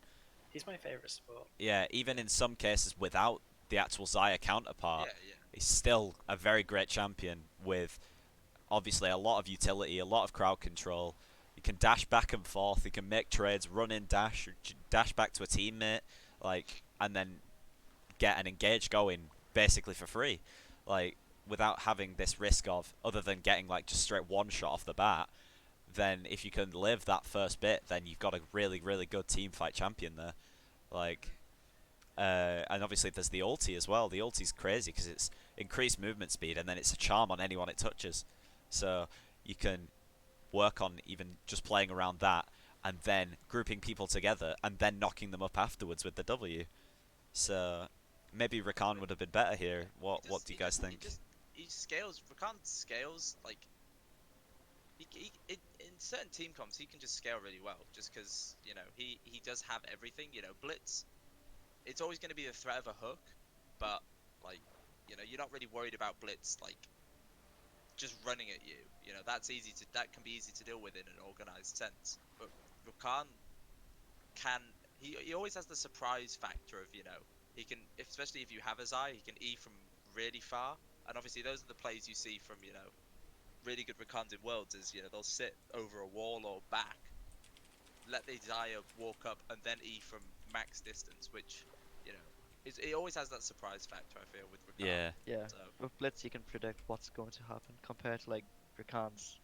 He's my favorite support. yeah, even in some cases without the actual Xayah counterpart, Yeah, yeah. he's still a very great champion with obviously a lot of utility, a lot of crowd control. He can dash back and forth. He can make trades, run in, dash, dash back to a teammate, like, and then get an engage going basically for free, like without having this risk of other than getting like just straight one shot off the bat. Then if you can live that first bit, then you've got a really really good team fight champion there. Like, and obviously there's the ulti as well. The ulti's crazy because it's increased movement speed and then it's a charm on anyone it touches. So you can work on even just playing around that and then grouping people together and then knocking them up afterwards with the W. So maybe Rakan would have been better here. What do you guys think? He scales. Rakan scales like in certain team comps he can just scale really well, just because he does have everything. Blitz. It's always going to be the threat of a hook, but like you're not really worried about Blitz like just running at you. That can be easy to deal with in an organized sense. But Rakan can he always has the surprise factor of he can, especially if you have his eye, he can E from really far, and obviously those are the plays you see from really good Rakans in Worlds is they'll sit over a wall or back, let the Zaya walk up and then E from max distance, which it always has that surprise factor, I feel, with Rakan. Yeah, Yeah. So With Blitz you can predict what's going to happen compared to like Rakan's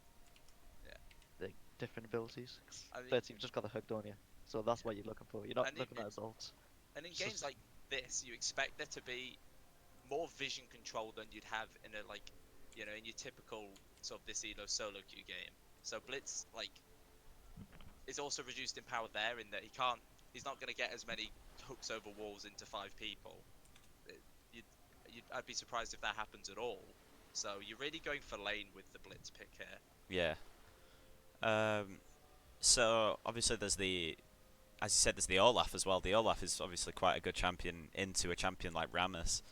like different abilities. 'Cause I mean, Blitz you've just got the hook, don't you? So that's what you're looking for. You're not and looking at his ult. and in It's games just- like this, you expect there to be more vision control than you'd have in a in your typical sort of this elo solo queue game. So Blitz is also reduced in power there in that he's not going to get as many hooks over walls into 5 people. I'd be surprised if that happens at all. So you're really going for lane with the Blitz pick here. yeah. So obviously there's the as you said, there's the Olaf as well. The Olaf is obviously quite a good champion into a champion like Rammus.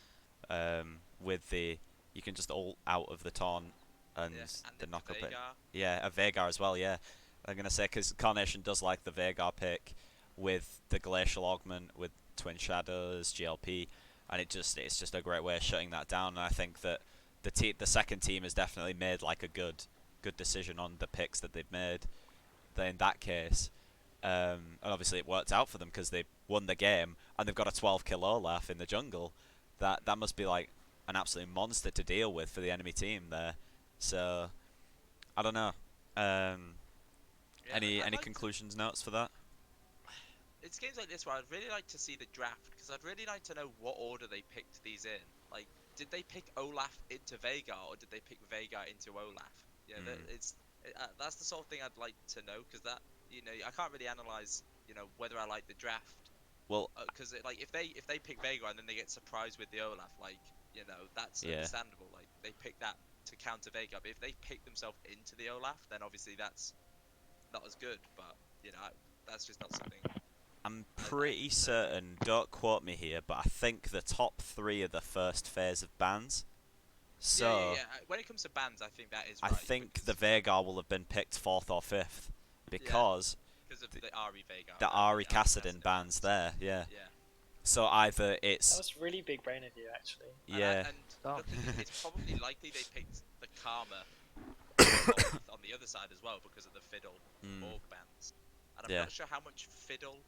With the you can just ult out of the taunt and Yeah, and the into knock up it. Veigar. Yeah, a Veigar as well. Yeah, I'm gonna say because Carnation does like the Veigar pick with the Glacial Augment with Twin Shadows, GLP, and it's just a great way of shutting that down. And I think that the second team has definitely made like a good decision on the picks that they've made. Then in that case, and obviously it worked out for them because they won the game and they've got a 12 kill Olaf in the jungle. That must be like an absolute monster to deal with for the enemy team there. So I don't know. Yeah, Any I'd like conclusions, notes for that? it's games like this where I'd really like to see the draft because I'd really like to know what order they picked these in. Like, did they pick Olaf into Veigar or did they pick Veigar into Olaf? Yeah, that's the sort of thing I'd like to know because that I can't really analyze whether I like the draft. Well, Because like if they pick Veigar and then they get surprised with the Olaf, like that's yeah. understandable. Like they pick that to counter Veigar, but if they pick themselves into the Olaf, then obviously that's not as good. But that's just not something. I'm pretty certain, don't quote me here, but I think the top 3 are the first phase of bans. So Yeah. When it comes to bans, I think that is I right. think the Veigar will have been picked 4th or 5th because of the Ari Veigar. the Ari Kassadin bans there. Yeah. Yeah. So either That it's was really big brain of you, actually. yeah. And Oh. it's probably likely they picked the Karma on the other side as well because of the Fiddle org bans. And I'm Yeah. not sure how much Fiddle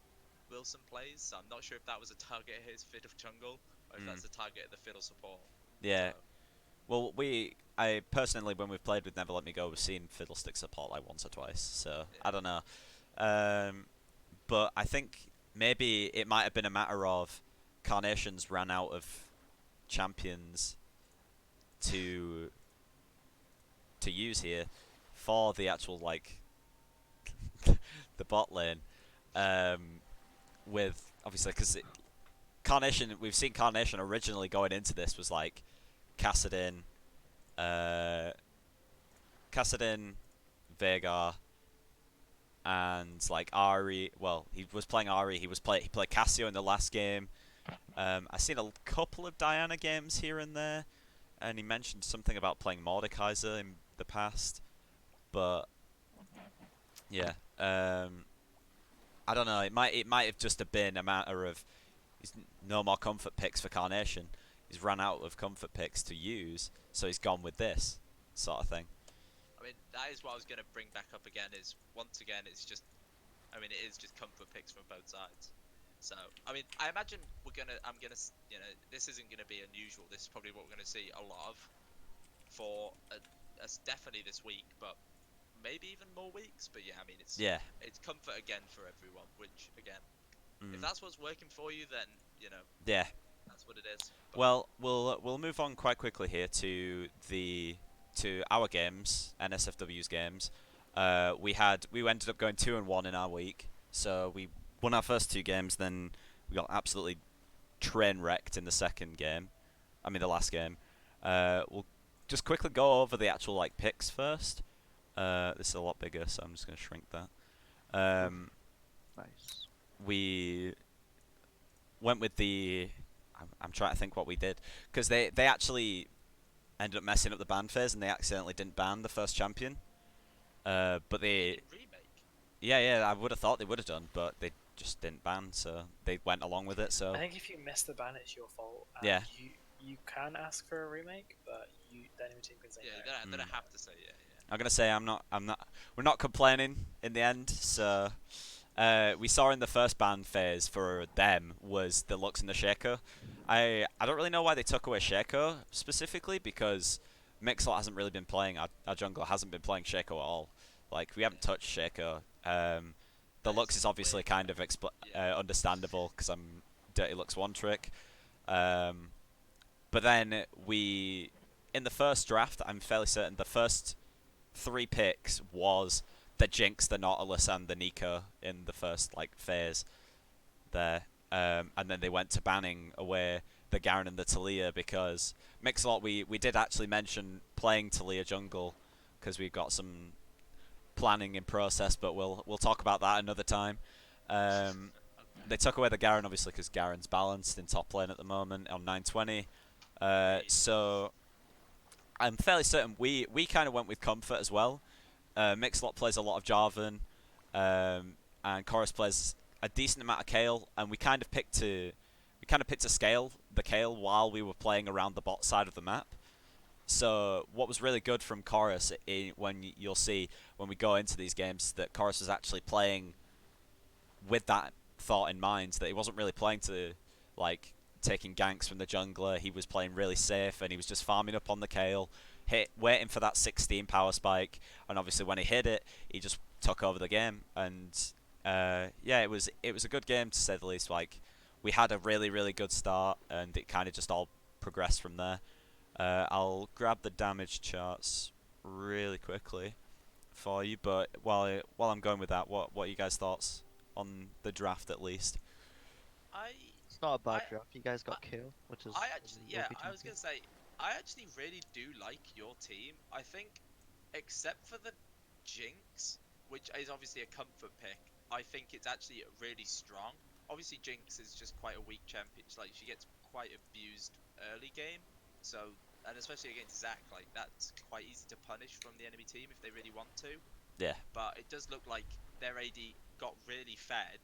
Wilson plays, so I'm not sure if that was a target of his Fiddle jungle or if that's a target of the Fiddle support. Yeah. So, Well, I personally, when we've played with Never Let Me Go, we've seen Fiddlestick support like once or twice. So yeah. I don't know, but I think maybe it might have been a matter of Carnations ran out of champions to use here for the actual like the bot lane, with obviously because Carnation, we've seen Carnation originally going into this was like Kassadin, Veigar, and like Ari. Well, he was playing Ari. He played Cassio in the last game. I've seen a couple of Diana games here and there, and he mentioned something about playing Mordekaiser in the past. But yeah, I don't know. It might have just been a matter of no more comfort picks for Carnation. He's run out of comfort picks to use, so he's gone with this sort of thing. I mean, that is what I was going to bring back up again. Is once again, it is just comfort picks from both sides. So, I mean, I imagine this isn't gonna be unusual. This is probably what we're gonna see a lot of for definitely this week, but maybe even more weeks. But yeah, I mean, it's comfort again for everyone. Which again, if that's what's working for you, then yeah, that's what it is. But well, we'll move on quite quickly here to our games, NSFW's games. We ended up going 2-1 in our week, so we won our first 2 games. Then we got absolutely train wrecked in the second game. I mean, the last game. We'll just quickly go over the actual like picks first. This is a lot bigger, so I'm just going to shrink that. Nice. We went with the. I'm trying to think what we did because they actually ended up messing up the ban phase and they accidentally didn't ban the first champion. But they. in remake. Yeah, I would have thought they would have done, but they just didn't ban, so they went along with it. So I think if you miss the ban, it's your fault. Yeah. You can ask for a remake, but the enemy team can say no. They don't have to say yeah. I'm gonna say we're not complaining in the end. So we saw in the first ban phase for them was the Lux and the Shaco. I don't really know why they took away Shaco specifically because Mixlot hasn't really been playing. Our jungler hasn't been playing Shaco at all. Like we haven't touched Shaco. The Lux is obviously kind of understandable because I'm Dirty Lux one trick. But then in the first draft, I'm fairly certain the first 3 picks was the Jinx, the Nautilus, and the Nico in the first like phase there. And then they went to banning away the Garen and the Talia because Mixlot, we did actually mention playing Talia jungle because we've got some planning in process, but we'll talk about that another time. Okay. They took away the Garen obviously because Garen's balanced in top lane at the moment on 920. Really? So I'm fairly certain we kind of went with comfort as well. Mixlot plays a lot of Jarvan, and Chorus plays a decent amount of Kayle, and we kind of picked to scale the Kayle while we were playing around the bot side of the map. So what was really good from Chorus, when you'll see when we go into these games, that Chorus was actually playing with that thought in mind, that he wasn't really playing to like taking ganks from the jungler. He was playing really safe, and he was just farming up on the Kayle, waiting for that 16 power spike, and obviously when he hit it, he just took over the game. And yeah, it was a good game to say the least. Like, we had a really really good start, and it kind of just all progressed from there. I'll grab the damage charts really quickly for you, but while I'm going with that, what are you guys' thoughts on the draft at least? I It's not a bad I draft. You guys got Kill, which is I a actually, yeah, rookie I was champion. gonna say, I actually really do like your team. I think, except for the Jinx, which is obviously a comfort pick, I think it's actually really strong. Obviously, Jinx is just quite a weak champion. Like, she gets quite abused early game, so, and especially against Zac, like that's quite easy to punish from the enemy team if they really want to. Yeah, But it does look like their AD got really fed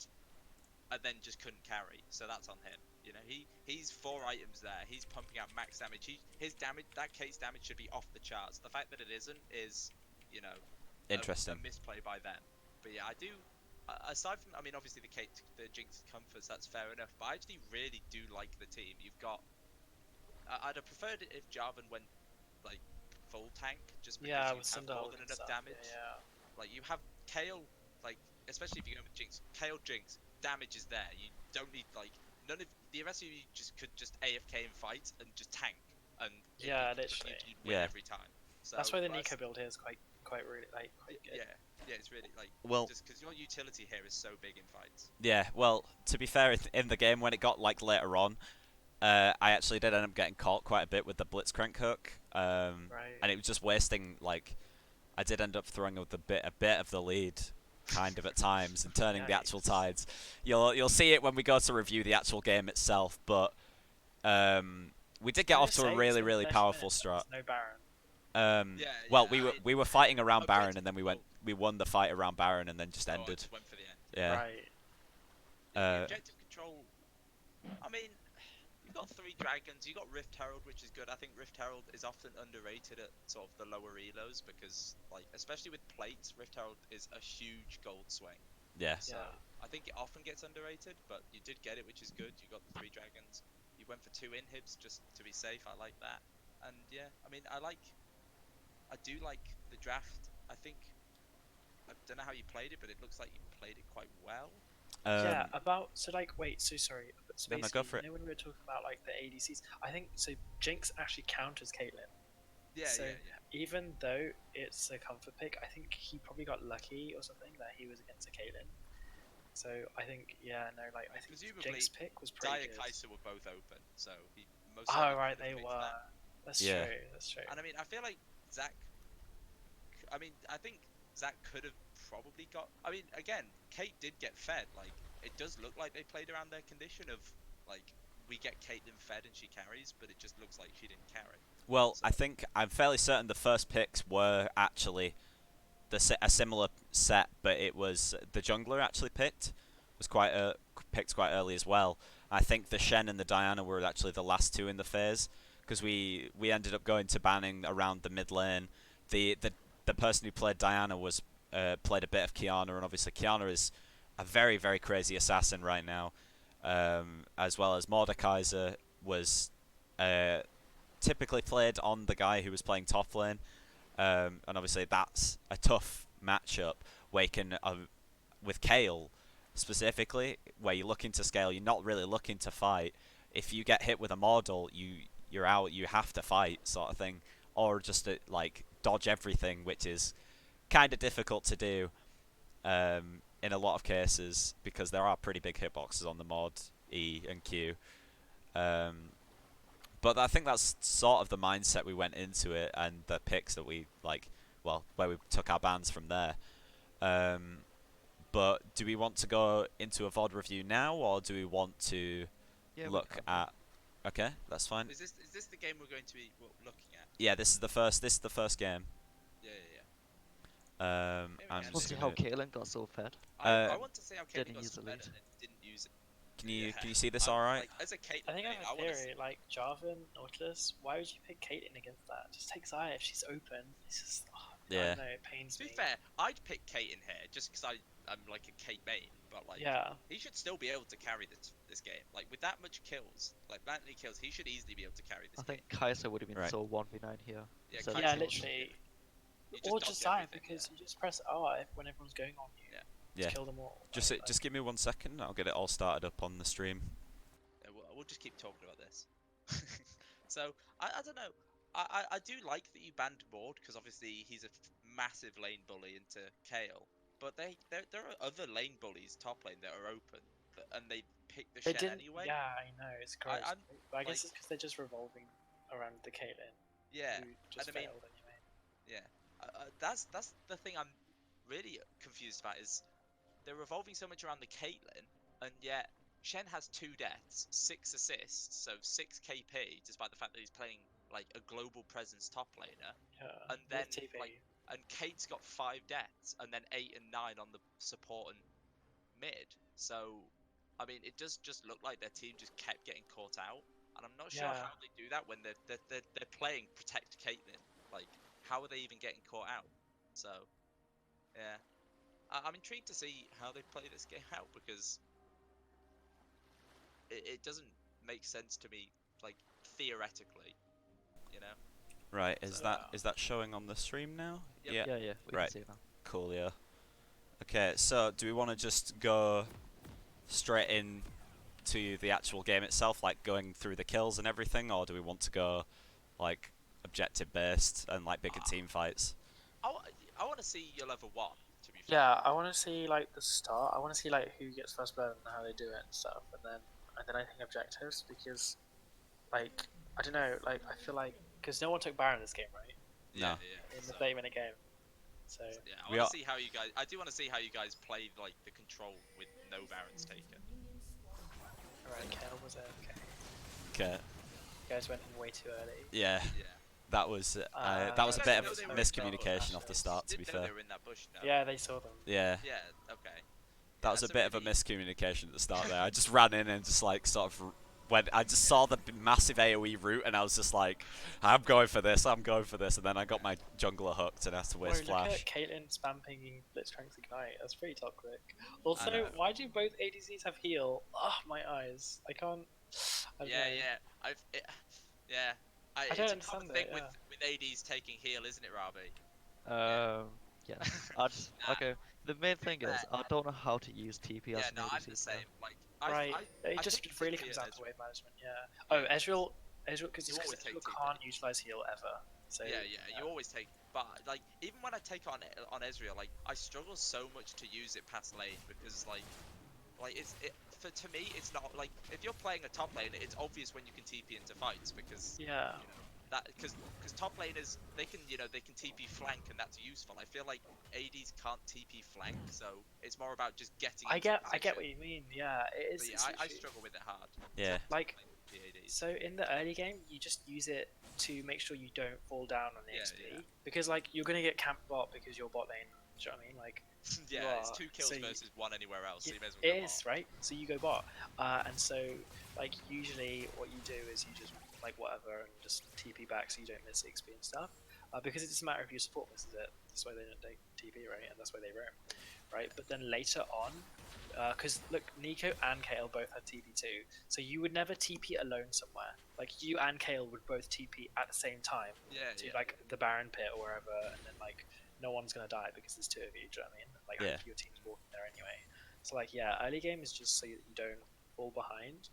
and then just couldn't carry. So that's on him. You know, he's 4 items there. He's pumping out max damage. His damage, that case damage should be off the charts. The fact that it isn't is, you know, a interesting. misplay by them. But yeah, I do. Aside from, I mean, obviously the Jinx comforts, that's fair enough. But I actually really do like the team. You've got. I'd have preferred it if Jarvan went like full tank, just because Yeah, you'd with have more Syndra than and enough stuff. damage. Yeah, Like you have Kayle, like especially if you go with Jinx, Kayle Jinx, damage is there. You don't need like none of the rest of you just could just AFK and fight and just tank, and yeah, literally. you'd win Yeah. every time. So That's why the but Nico build here is quite really quite good. yeah, yeah, it's really like Well, just because your utility here is so big in fights. yeah. Well, to be fair, in the game when it got like later on, I actually did end up getting caught quite a bit with the Blitzcrank hook, Right. and it was just wasting. Like, I did end up throwing a bit of the lead, kind of at times, and turning the actual Yikes. tides. You'll see it when we go to review the actual game itself, but we did get Can I off just to a say, it's really been really 30 powerful minutes and start. there's no Baron. Yeah, Well, yeah. we I were mean, we were fighting around Baron, and then unpredictable. we won the fight around Baron, and then just Oh, I ended. just went for the end. Yeah. Right. Yeah, the Uh, objective control. I mean, you've got 3 dragons. You got Rift Herald, which is good. I think Rift Herald is often underrated at sort of the lower elos because, like, especially with plates, Rift Herald is a huge gold swing. yeah. So Yeah. I think it often gets underrated, but you did get it, which is good. You got the 3 dragons. You went for 2 inhibs just to be safe. I like that. And yeah, I mean, I do like the draft. I think I don't know how you played it, but it looks like you played it quite well. Yeah, Um, wait, so sorry. So No, no, basically, go for it. when we were talking about like the ADCs, I think so Jinx actually counters Caitlyn. Yeah, So yeah, yeah. even though it's a comfort pick, I think he probably got lucky or something that he was against a Caitlyn. So I think I think Presumably, Jinx pick was Dia pretty good. Kaiser were both open, so he most Oh certainly right, could have they picked were. that. That's Yeah. true. That's true. And I mean, I feel like Zach. I mean, I think Zach could have probably got. I mean, again, Kate did get fed. Like, it does look like they played around their condition of like we get Caitlyn fed and she carries, but it just looks like she didn't carry. well, So I think I'm fairly certain the first picks were actually a similar set, but it was the jungler actually picked quite early as well. I think the Shen and the Diana were actually the last two in the phase, because we ended up going to banning around the mid lane. The person who played Diana was played a bit of Kiana, and obviously Kiana is a very very crazy assassin right now, as well as Mordekaiser was typically played on the guy who was playing top lane. And obviously that's a tough matchup where you can, with Kayle specifically, where you're looking to scale, you're not really looking to fight. If you get hit with a model, you're out. You have to fight, sort of thing, or just to, like, dodge everything, which is kind of difficult to do in a lot of cases because there are pretty big hitboxes on the mod E and Q. But I think that's sort of the mindset we went into it, and the picks that we like. Well, where we took our bans from there. But do we want to go into a VOD review now, or do we want to Yeah, we look can. at? Okay, that's fine. Is this the game we're going to be looking at? Yeah, this is the first. This is the first game. Yeah, yeah, yeah. Maybe we I'm can Want just to do. see how gonna. Caitlyn got so fed? I want to see how Caitlyn Didn't got use so the better lead. and didn't use it. Can you see this all right? Like, as a Caitlyn I think I main, have a want to theory. Like Jarvan, Nautilus, why would you pick Caitlyn against that? Just take Zaya if she's open. It's just, I Yeah. don't know, it pains To me. be fair, I'd pick Kate in here just because I'm like a Kate main, but like Yeah, he should still be able to carry this game. Like with that much kills, like that many kills, he should easily be able to carry this I think game. Kaiser would have been Right. so 1v9 here. Yeah, instead of yeah, Kai'Sa Caitlyn. literally. You Or dodge just Zaya everything, because yeah. you just press R when everyone's going on you. Yeah. Just Yeah. kill them all. Just right? just give me 1 second. I'll get it all started up on the stream. Yeah, we'll just keep talking about this. So I don't know. I do like that you banned Mord because obviously he's a massive lane bully into Kale. But there are other lane bullies top lane that are open and they pick the They Shen didn't. anyway. Yeah, I know it's gross. I'm but I guess like- it's because they're just revolving around the Caitlyn, Yeah, who just and I mean- failed anyway. yeah. That's the thing I'm really confused about is they're revolving so much around the Caitlyn, and yet Shen has 2 deaths, 6 assists, so 6 KP, despite the fact that he's playing like a global presence top laner. Yeah, And then with TP. like, and Kate's got 5 deaths, and then 8 and 9 on the support and mid. So, I mean, it does just look like their team just kept getting caught out, and I'm not sure Yeah. how they do that when they're playing protect Caitlyn. Like, how are they even getting caught out? So, yeah. I'm intrigued to see how they play this game out because it doesn't make sense to me, like theoretically, you know. Right, is So- that showing on the stream now? Yep. Yeah. Yeah, we Right. can see it now. Cool, yeah. Okay, so do we want to just go straight in to the actual game itself, like going through the kills and everything, or do we want to go like objective based and like bigger team fights? I want to see your level 1. To be fair. Yeah, I want to see like the start. I want to see like who gets first blood and how they do it and stuff, and then I think objectives because, like, I don't know, like I feel like because no one took Baron this game, right? Yeah, No. yeah. In the So, 30-minute game, so yeah, I We want are- to see how you guys. I do want to see how you guys play like the control with no Barons taken. alright, Kale was okay. Okay, You guys went in way too early. yeah, Yeah. that was a You bit guys of know they were in miscommunication double off the dashes. start. To Didn't be know fair, they were in that bush. No. Yeah, they saw them. yeah, Yeah. Okay. that Yeah, was a so bit of a maybe- miscommunication at the start there. I just ran in and just like sort of when I just saw the massive AOE route and I was just like, I'm going for this, and then I got my jungler hooked and had to Bro, waste look flash. at Caitlyn spamming Blitzcrank's Ignite. That's pretty toxic. Also, know. why do both ADCs have heal? Oh, my eyes. I can't. I don't Yeah, know. yeah. Yeah. I It's don't a common understand thing it, with ADs taking heal, isn't it, Rabi? Yeah. I just Nah, okay. The main thing is fair. I don't know how to use TP as Yeah, an no, I'm ADC the player. same. Like, Right. I It just take really TP comes and down to Ezreal. wave management, yeah. Yeah, Oh, Ezreal, because You always take Ezreal TP. can't utilize heal ever. So Yeah, you always take. But like, even when I take on Ezreal, like, I struggle so much to use it past lane because like to me, it's not like if you're playing a top lane, it's obvious when you can TP into fights because yeah. that because top laners they can TP flank and that's useful. I feel like ADs can't TP flank, so it's more about just getting. I into get position. what you mean. Yeah, it is. But yeah, it's I literally- struggle with it hard. Yeah. Like, The ADs. so in the early game, you just use it to make sure you don't fall down on the Yeah, XP yeah. because like you're gonna get camped bot because you're bot lane. Do you know what I mean? Like. Yeah, it's are- 2 kills so you- versus 1 anywhere else. So Yeah, you may as well it go is, bot. right? So you go bot, and so like usually what you do is you just like whatever and just TP back so you don't miss XP and stuff. Because it doesn't matter if your support misses it. That's why they don't take TP, right? And that's why they roam, right? But then later on, because look, Nico and Kale both had TP too, so you would never TP alone somewhere. Like you and Kale would both TP at the same time Yeah, to yeah. like the Baron pit or wherever, and then like no one's gonna die because there's 2 of you. Do you know what I mean? Like Yeah. your team's walking there anyway. So like yeah, early game is just so that you don't fall behind,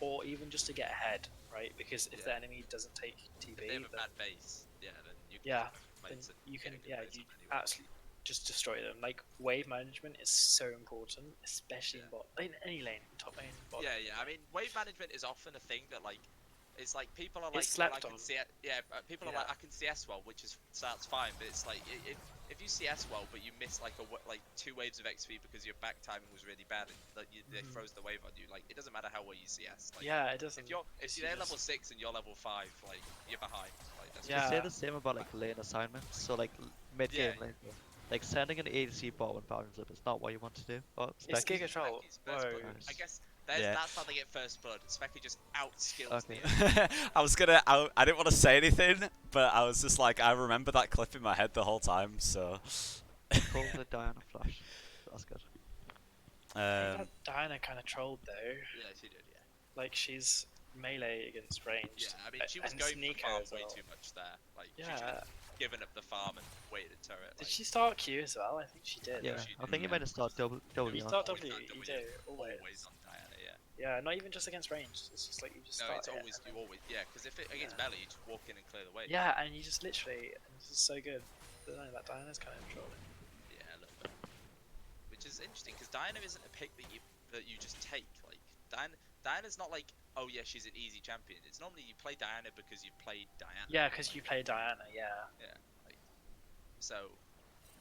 or even just to get ahead, right? Because if the Yeah. enemy doesn't take TP, If they have a then, bad base, yeah, then you can yeah, just then mates and you get can a good yeah base you up anyway. absolutely just destroy them. Like wave management is so important, especially in Yeah. bot in any lane, top lane, bot. Yeah, yeah. I mean, wave management is often a thing that like It's like people are It's like, well, I slept can on. see it. Yeah, people are Yeah. like, I can CS well, which is starts fine, but it's like if you CS well, but you miss like like 2 waves of XP because your back timing was really bad and like they Mhm. froze the wave on you, like it doesn't matter how well you CS. Like Yeah, it doesn't. if you're It's they're just- level 6 and you're level 5, like you're behind. Like that's They Yeah. say the same about like lane assignments. So like mid game Yeah. lane, like sending an ADC bot when Baron's up is not what you want to do. But It's Specky, Giga Troll. Specky's first Whoa. blood. Nice. I guess Yeah. that's how they get first blood. Specky just outskills Okay. the I was gonna. I didn't want to say anything, but I was just like, I remember that clip in my head the whole time. So. Call the Diana flash. That's good. I think that Diana kind of trolled though. Yeah, she did. Yeah. Like she's melee against ranged. Yeah, I mean, she was and going for Sneaker farm as way well. too much there. Like, she should Yeah. have given up the farm and waited a turret. Did Like, she start Q as well? I think she did. Yeah, she I did, think you yeah. might have started double You on. start Always W, done you W. do, always. Always on Diana, yeah. Yeah, not even just against ranged. It's just like you just No, start it's it always, and you then- always, yeah, because if it against Yeah. melee, you just walk in and clear the way. Yeah, and you just literally, and this is so good. But no, that Diana's kind of trolling. Yeah, a little bit. Which is interesting, because Diana isn't a pick that you just take. Like, Diana's not like, oh yeah, she's an easy champion. It's normally you play Diana because you played Diana. Yeah, because you play Diana, yeah. So,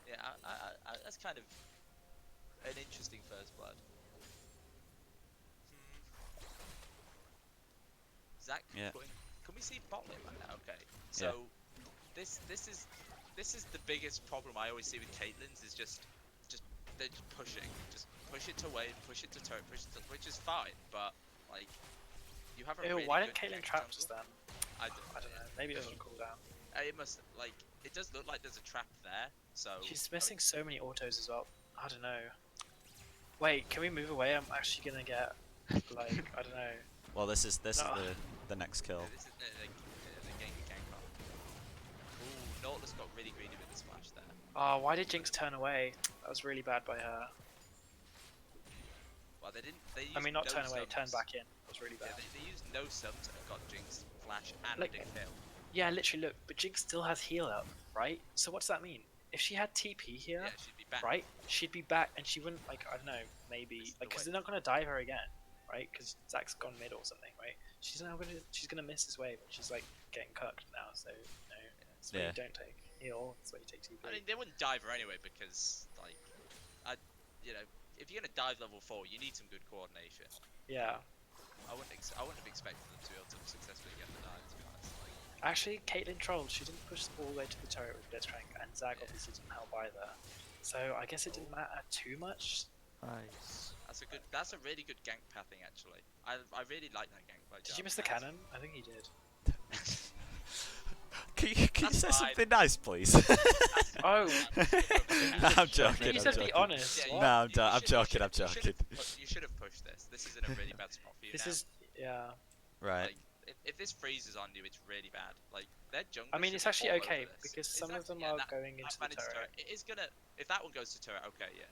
yeah, that's kind of an interesting first blood. Zach, Yeah. can we see bot lane right now? Okay. So, this is the biggest problem I always see with Caitlyn's is just they're just pushing, just push it to wave, push it to turret, which is fine, but like you have a Ew, really why good didn't Caitlyn gank trap jungle. just then? I I don't know. Maybe it doesn't cool down. It must like it does look like there's a trap there. So She's I mean, missing so many autos as well. I don't know. Wait, can we move away? I'm actually gonna get like I don't know. Well, this is No. the next kill. This is the gank off. Ooh, Nautilus got really greedy with the splash there. Oh, why did Jinx turn away? That was really bad by her. Well, they didn't. They used I mean, not no turn away, turn sums. back in. That was really Yeah, bad. they used no sums and got Jinx, flash, and Like- a kill. Yeah, literally, look, but Jinx still has heal up, right? So what does that mean? If she had TP here, Yeah, she'd be back. right, she'd be back, and she wouldn't, like, I don't know, maybe, This is the like, because way. they're not gonna dive her again, right? Because Zach's gone mid or something, right? She's gonna miss this wave, and she's like getting cooked now. So no, that's why Yeah. you don't take heal. That's why you take TP. I mean, they wouldn't dive her anyway because, like, if you're gonna dive level 4, you need some good coordination. Yeah, I wouldn't have expected them to be able to successfully get the dive. To be honest, like, actually, Caitlyn trolled. She didn't push all the way to the turret with Blitzcrank, and Zach Yeah. obviously didn't help either. So I guess it didn't matter too much. Nice. that's a really good gank pathing actually. I really like that gank by Did you Jarvan. miss the cannon? I think you did. Can you That's say fine. something nice, please? Oh, I'm joking. you I'm said joking. be honest. Yeah, what? No, I'm you joking. I'm should- joking. You should have pushed this. This is in a really bad spot for you This now. is yeah. Right. Like, if this freezes on you, it's really bad. Like, their jungle. I mean, should it's be actually all over okay this. because It's some of actually- them yeah, are that- going that into the man into turret. It is gonna. If that one goes to turret, okay, yeah.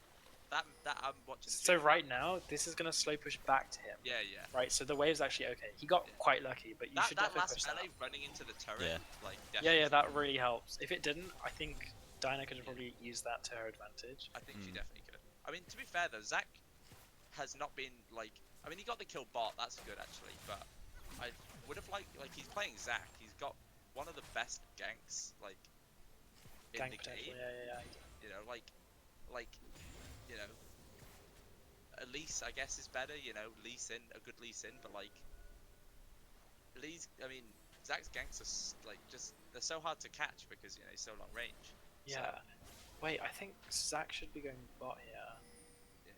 That I'm watching. The So video. right now, this is gonna slow push back to him. Yeah, yeah. Right, so the wave's actually okay. He got Yeah. quite lucky, but you That should definitely last push that. melee running into the turret, Yeah. like Yeah, definitely. yeah, that really helps. If it didn't, I think Dinah could have probably used that to her advantage. I think she Mm. definitely could. I mean, to be fair though, Zach has not been like. I mean, he got the kill bot. That's good actually, but I would have liked he's playing Zach. He's got one of the best ganks like in Gank the potential, game. yeah. You know, you know, Elise I guess is better. You know, a good lease in, but like I mean, Zach's ganks are they're so hard to catch because he's so long range. Yeah. Wait, I think Zach should be going bot here Yeah.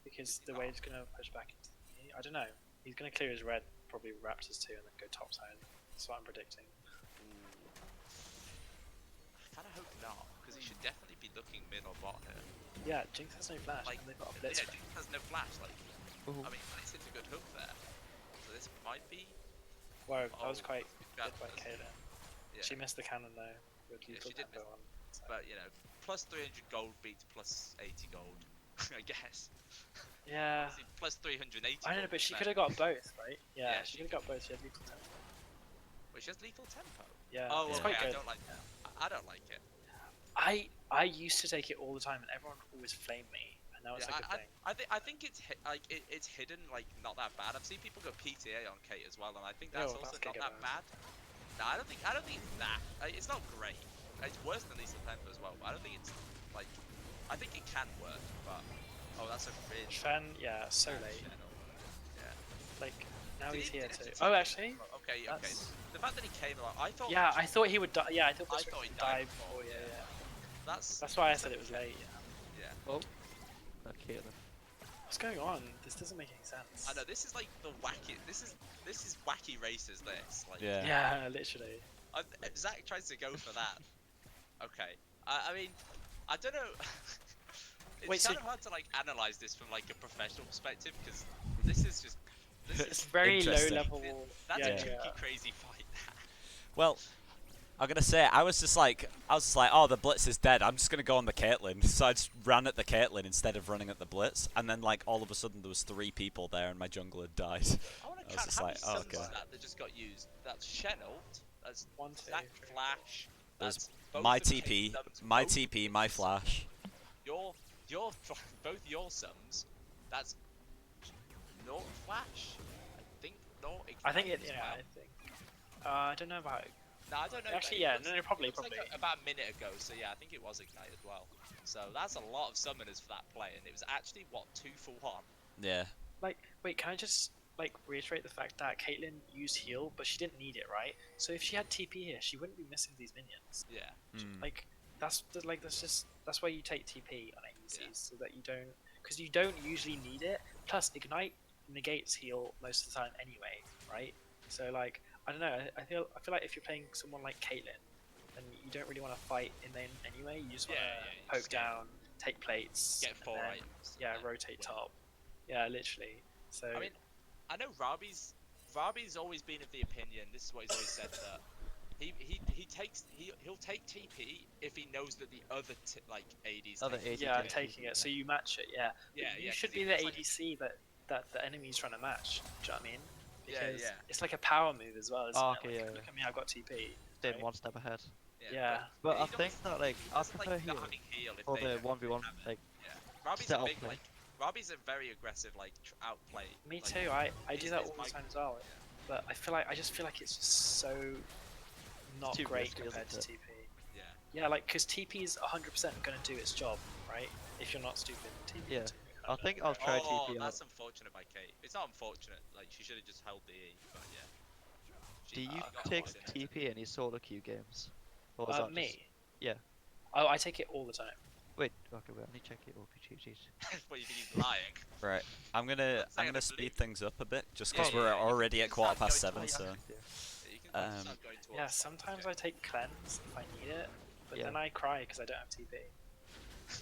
because Maybe the not. wave's gonna push back into the I don't know. He's gonna clear his red, probably Raptors too, and then go top side. That's what I'm predicting. I kind of hope not, because he should definitely be looking mid or bot here. Yeah, Jinx has no flash, Like, and they've got a yeah, blitz. Jinx has no flash. Like, Ooh. I mean, it's a good hook there. So this might be. Whoa, that was Oh, quite that good by was- Kaylin. Yeah. She missed the cannon though. With Yeah, lethal she did tempo miss- on. So. But plus 300 gold beats plus 80 gold, I guess. Yeah. Obviously, plus 380. I don't know, gold but she is could have better. got both, right? Yeah, Yeah, she she could have got both. She had lethal tempo. Wait, she has lethal tempo. Yeah, Oh, it's okay. quite I good. don't like. I don't like it. I used to take it all the time, and everyone would always flame me. And Now it's Yeah, like a thing. I think it's it's hidden like not that bad. I've seen people go PTA on Kate as well, and I think that's Oh, also that's not gonna that get bad. No, I don't think it's that. It's not great. It's worse than Lisa Pember as well, but I don't think it's like. I think it can work, but oh, that's a really Fen, yeah, so bad late. channel. Yeah. Like now Did he's he- here did too. he Oh, TP? actually, Okay, okay. that's... The fact that he came, like, I thought. yeah, I thought he would die. Yeah, I thought I this thought would he die died before. before, Yeah, yeah. yeah. That's That's why I said a it was shame. late. Yeah. Yeah. Oh. Okay then. What's going on? This doesn't make any sense. I know this is like the wacky. This is wacky races. This like. Yeah. Yeah, literally. Zach tries to go for that. Okay. I mean, I don't know. It's Wait, so- kind of hard to like analyze this from like a professional perspective because this is just. This It's is very low Interesting. level. that's yeah, a yeah. kooky, crazy fight. Well, I'm gonna say I was just like, oh, the Blitz is dead. I'm just gonna go on the Caitlyn. So I just ran at the Caitlyn instead of running at the Blitz, and then like all of a sudden there was 3 people there, and my jungler had died. I want I to was count just how like, many oh, suns okay. that just got used. That's Chenault. That's 1, 2, Zach 3. Flash. There's That's both my of TP, Kate's sums, my both of TP, my Kate's. flash. Your both your sums. That's not Flash. I think not. I think it. Ignite as Yeah, well. I think. I don't know about it. No, I don't know. Actually, but yeah, it looks- no, probably, it looks probably. like about a minute ago. So yeah, I think it was Ignite as well. So that's a lot of summoners for that play, and it was actually what 2 for 1. Yeah. Like, wait, can I just like reiterate the fact that Caitlyn used heal, but she didn't need it, right? So if she had TP here, she wouldn't be missing these minions. Yeah. Mm. Like, that's why you take TP on ADCs, so that you don't, because you don't usually need it. Plus, Ignite negates heal most of the time anyway, right? So like, I don't know. I feel like if you're playing someone like Caitlyn, then you don't really want to fight in lane anyway. You just want to Yeah, you poke just get- down, take plates, Get and 4 then, items. yeah, and then rotate win. top. Yeah, literally. So I mean, I know Rabi's always been of the opinion. This is what he's always said that he'll take TP if he knows that the other like ADs. Other take it. AD yeah, takes taking TP, it. So you match it. Yeah. Yeah, You yeah, should 'cause be he- the it's like- ADC that the enemy's trying to match. Do you know what I mean? Yeah, Because yeah. it's like a power move as well, isn't Oh, it? okay, Like, yeah, look yeah. at me, I've got TP. Staying right? one step ahead. Yeah. But I he's think that like he I doesn't prefer like not heal having heal if for they the if they 1v1. have it. Like Yeah. Rabi's a setup big play. like Rabi's a very aggressive like outplay. Me like, too. I do it's- that it's all my- the time as well. yeah. But I just feel like it's just so not too great risky, compared to isn't TP. Yeah. Yeah, like because TP is 100% going to do its job, right? If you're not stupid. TP Yeah. will do it, I think I'll try Oh, TP out. that's unfortunate by Kate. It's not unfortunate. Like she should have just held the E, but yeah. Do you got take caught in it. TP any solo queue games? Or is that me. just... Yeah. Oh, I take it all the time. Wait, okay, wait, I need to check it. OPGGs. What you think he's lying? Right. I'm gonna What's that I'm gonna gonna speed believe? things up a bit, just Yeah, because yeah, we're yeah, you already can at quarter start past going 7. towards- So You can probably Um, start going towards Yeah, that, sometimes okay. I take cleanse if I need it, but Yeah. then I cry because I don't have TP.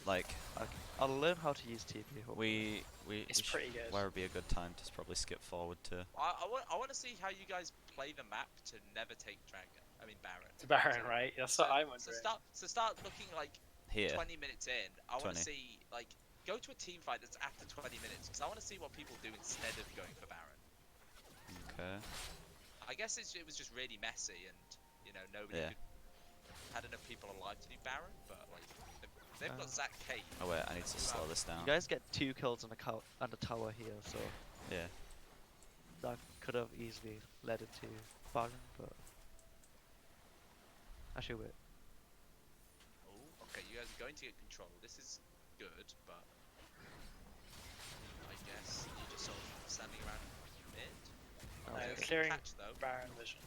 like Okay. I'll learn how to use TP. Hopefully. we It's we pretty good. Where would be a good time to probably skip forward to? I want to see how you guys play the map to never take Dragon. I mean Baron. It's Baron, So- right? That's So, what I'm so wondering. start looking like Here. 20 minutes in. I want 20. to see like go to a team fight that's after 20 minutes because I want to see what people do instead of going for Baron. Okay. I guess it was just really messy and you know nobody Yeah. had enough people alive to do Baron, but like they've got Zach Kate. Oh wait, I need to slow this down. You guys get 2 kills and a tower here, so Yeah. that could have easily led into Baron, but actually wait. Oh, okay, you guys are going to get control. This is good, but I guess you're just sort of standing around mid. No, No, it's There's a clearing catch, though. Baron vision.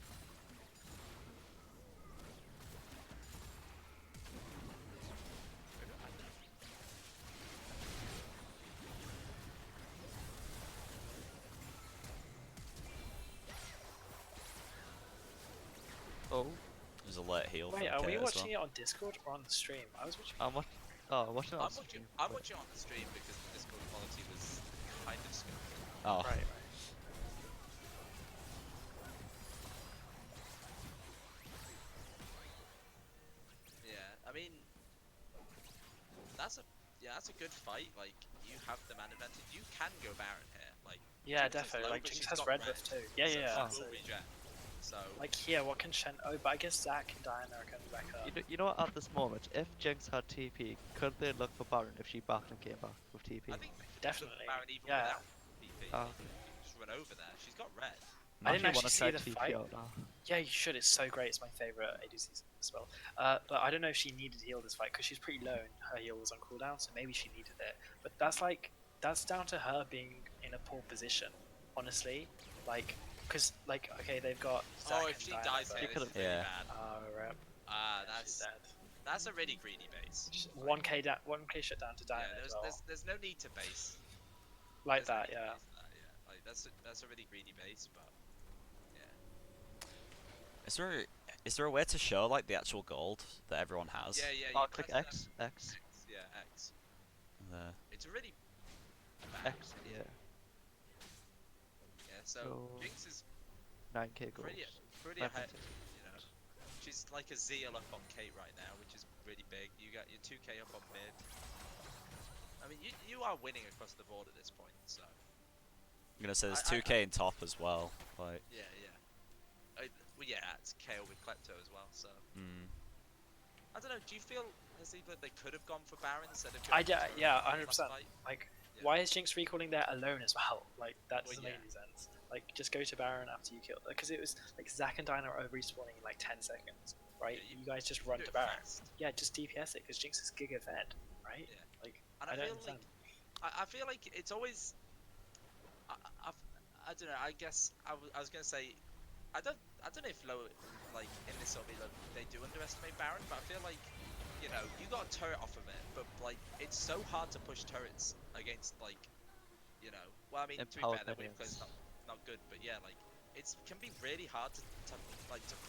Oh, There's a late heal Wait, from are we Kate as watching well. it on Discord or on the stream? I was watching. I'm watching it on stream. I'm but- watching on the stream because the Discord quality was kind of scary. Oh. Right, right. Yeah, I mean, that's a good fight. Like you have the man advantage. You can go Baron here. Like Yeah, Jinx is definitely. low, Like but Jinx she's has got red red, buff too. Yeah, so yeah. she Yeah. will So, regen. So Like here, what can Shen? Oh, but I guess Zac and Diana are coming back up. You know what? At this moment, if Jinx had TP, could they look for Baron if she backed and came back with TP? I think Definitely, Baron even yeah. without PP, Ah, you can just run over there. She's got red. I didn't actually actually wanna see try the TP fight. out now. Yeah, you should. It's so great. It's my favorite ADC as well. But I don't know if she needed heal this fight because she's pretty low and her heal was on cooldown, so maybe she needed it. But that's down to her being in a poor position, honestly. Like, because okay, they've got. Zac Oh, and if she Diana, dies but- here, this is Yeah. really bad. Rep. That's She's dead. that's a really greedy base. 1k down, 1k shut down to Yeah, Diana as well. there's no need to base. Like There's no that, need to yeah. base that, yeah. Like that's a really greedy base, but yeah. Is there a way to show like the actual gold that everyone has? Yeah, yeah. Oh, you click press X. that- X. Yeah, X. There. It's a really bad. X. Yeah. Yeah. So So- Jinx is 9k gold. pretty ahead. You know, she's like a zeal up on Kate right now, which is really big. You got your 2k up on mid. I mean, you are winning across the board at this point, so I'm gonna say there's I- 2k in top as well. Like, yeah, yeah. Well, yeah, it's KO with Klepto as well. So I don't know. Do you feel as if they could have gone for Baron instead of? Yeah, last 100%. fight? Like, Yeah. why is Jinx recalling there alone as well? Like, that Well, doesn't yeah. make any sense. Like, just go to Baron after you kill. Because it was like Zac and Diana are respawning in like 10 seconds, right? Yeah, you guys just Do run it to Baron. fast. Yeah, just DPS it because Jinx is giga fed, right? Yeah. Like, And I don't feel understand. I feel like it's always. I don't know. I guess I was gonna say, I don't know if low like in this sort of they do underestimate Baron, but I feel like you know you got a turret off of it, but like it's so hard to push turrets against like you know. Well, I mean to be fair, Empowered their wave minions. clear's not good, but yeah, like can be really hard to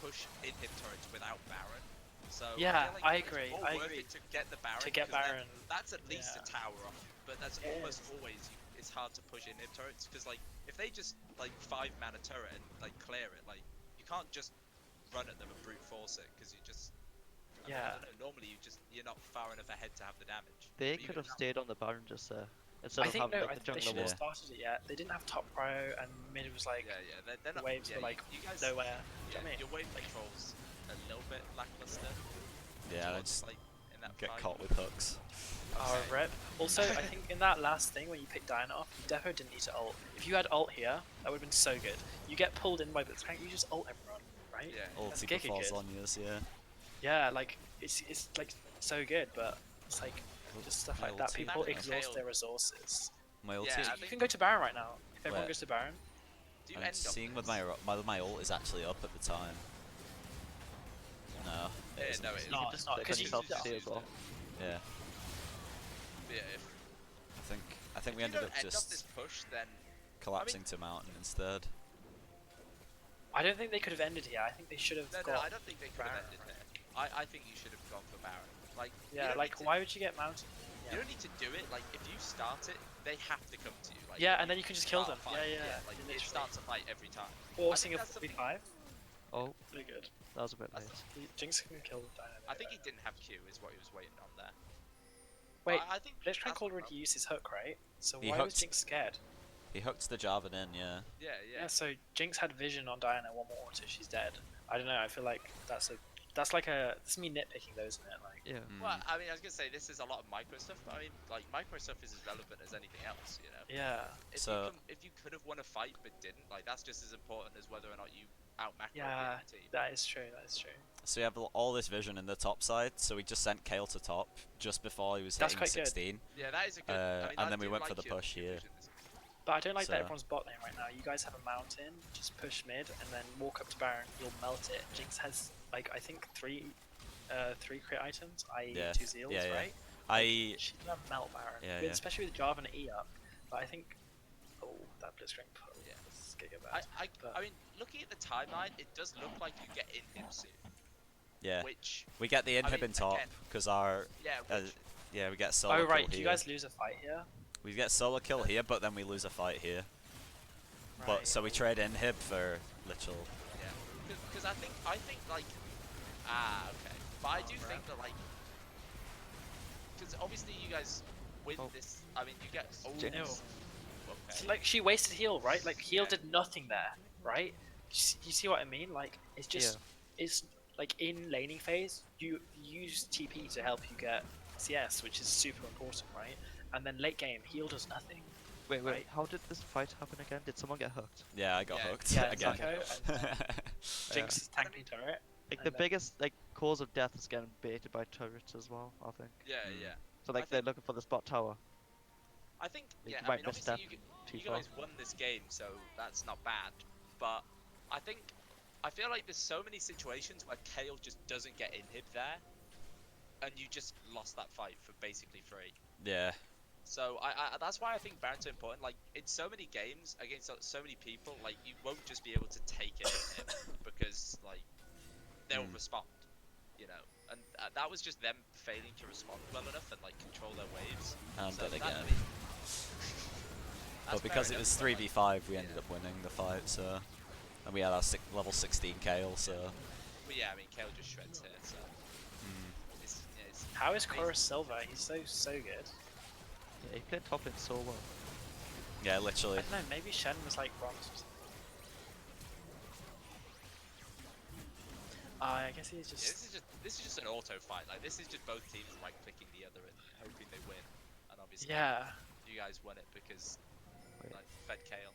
push in-hit turrets without Baron. So Yeah, I, feel like I it's agree, more I worth agree. it to get the Baron. To get 'cause then Baron, that's at least yeah. a tower off, but that's It almost is. always it's hard to push in-hit turrets because like if they just like 5-mana turret and like clear it, like you can't just run at them and brute force it because you just I Yeah. don't know, normally you're not far enough ahead to have the damage. They But you could can have stayed on the Baron just there instead I of think having no, like, the they jungle should have wall. started it yet. They didn't have top prio and mid was like Yeah, they're the not. waves yeah, were like you guys, nowhere. Do you Yeah, know what I mean? your wave controls a little bit lackluster. yeah, towards, just like in that get fight. caught with hooks. Oh, Okay. rip. Also, I think in that last thing when you picked Diana off, you defo didn't need to ult. If you had ult here, that would have been so good. You get pulled in by Blitzcrank, you just ult everyone, right? Yeah. That's Ulti giga before good. Zhonya's, yeah. Yeah, like it's like so good, but it's like just stuff My like that. ulti. People That exhaust failed. their resources. My ulti. Yeah, I You think- can go to Baron right now. If everyone Where? goes to Baron, Do you I'm end up seeing with this? my ult is actually up at the time. No. Yeah, isn't. no, it's not. You It's can not, just 'cause click you- on just self-see as used well. it. Yeah. Yeah, if I think we you ended don't up end up just this push, then collapsing to mountain instead. I don't think they could have ended here. I think they should have no, got. I don't think they could have Baron, ended right? here. I think you should have gone for Baron. Like, you Yeah, don't like need to- why would you get mountain? You don't need to do it. Like, if you start it, they have to come to you. Like, Yeah, if and then you can just kill start them. a fight, Yeah, yeah. Like, literally. it starts a fight every time. Forcing a that's something- 45. Oh, Pretty good. that was a bit late. That's- Jinx can kill Diana. I think he didn't have Q, is what he was waiting on there. Wait, I think Blitzcrank that's the already problem. used his hook, right? So He why was hooked- Jinx scared? He hooked the Jarvan in, yeah. Yeah, Yeah. yeah. So Jinx had vision on Diana one more auto, she's dead. I don't know. I feel like that's me nitpicking though, isn't it? Like, Yeah. Mm. Well, I mean, I was gonna say this is a lot of micro stuff, but I mean, like micro stuff is as relevant as anything else, you know. yeah, If you could have won a fight but didn't, like that's just as important as whether or not you out macro yeah, the team. that is true. That is true. So we have all this vision in the top side, so we just sent Kale to top just before he was That's hitting quite good. 16. Yeah, that is a good. I mean, and I then we do went for like the your push here. vision this- But I don't like that So- everyone's bot lane right now. You guys have a mountain, just push mid and then walk up to Baron. You'll melt it. Jinx has like I think three crit items, i.e. Yeah, 2 zeals, yeah, yeah. right? I She's gonna melt Baron, Yeah, with- yeah. especially with Jarvan and E up. But I think, that Blitzcrank pull, Yeah. is giga bad. I mean, looking at the timeline, it does look like you get inhib soon. yeah. Which, We get the inhib mean, in top again- because our yeah, yeah, we get solo Oh kill right, do here. you guys lose a fight here? We get solo kill here, but then we lose a fight here. But Right. so we trade inhib for literal. yeah, because I think like, okay, but I do Oh, think that like, because obviously you guys win Oh. this. I mean, you get. Oh, Jinx. Ew. okay. So, like she wasted heal, right? Like heal Yeah. did nothing there, right? You see what I mean? Like it's just Yeah. it's like in laning phase, you use TP to help you get CS, which is super important, right? And then late game, heal does nothing. Wait, Right. how did this fight happen again? Did someone get hooked? Yeah, I got Yeah, hooked Yeah, again. Zuko and Jinx is And I tanking mean, turret. Like And the then- biggest like cause of death is getting baited by turrets as well, I think. yeah, Mm. yeah. So I like they're think looking for the spot tower. I think You yeah. I might mean, obviously misstep too you far. guys won this game, so that's not bad. But I think I feel like there's so many situations where Kale just doesn't get inhib there, and you just lost that fight for basically free. Yeah. So I that's why I think Baron's so important. Like in so many games against so many people, like you won't just be able to take it in him because like they'll Mm. respond, you know. And that was just them failing to respond well enough and like control their waves. And So did that, again. I mean, But that's because fair it was enough, but, like, 3v5, we ended yeah. up winning the fight, so... And we had our level 16 Kale, so... But yeah, I mean, Kale just shreds here, so Mm. it's How is amazing. Chorus Silver? He's so good. Yeah, he played top lane so well. Yeah, I literally. don't know. Maybe Shen was like bronze. Or something. I guess he's Yeah, just. this is just an auto fight. Like this is just both teams right clicking the other and hoping they win. And obviously, Yeah. you guys won it because Wait. like fed Kale.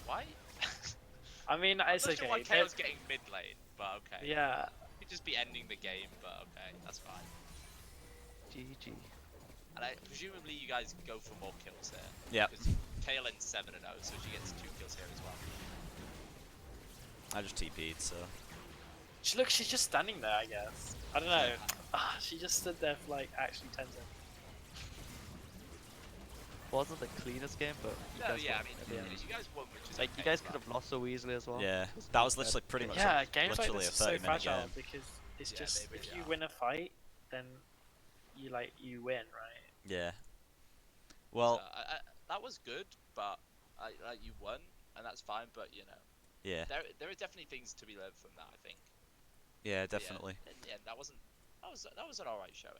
Why? I mean, I'm it's not sure why okay. Kale's getting mid lane, but okay. Yeah. Could just be ending the game, but okay, that's fine. GG. And presumably you guys go for more kills here. Yep. Because Kale ends 7-0, so she gets 2 kills here as well. I just TP'd, so... Look, she's just standing there. I guess. I don't know. She just stood there for like actually 10 seconds. Wasn't the cleanest game, but you No, guys yeah, I won mean, at the end. you guys won, which is Like okay you guys as could well. have lost so easily as well. Yeah, Just that was bad. literally pretty much Yeah, games like literally this a are so 30-minute fragile game. because it's Yeah, just they if really you are. win a fight, then you win, right? Yeah. So, Well, that was good, but you won, and that's fine. But you know, yeah. there are definitely things to be learned from that. I think. Yeah, But definitely. Yeah, in the end, that was an alright showing.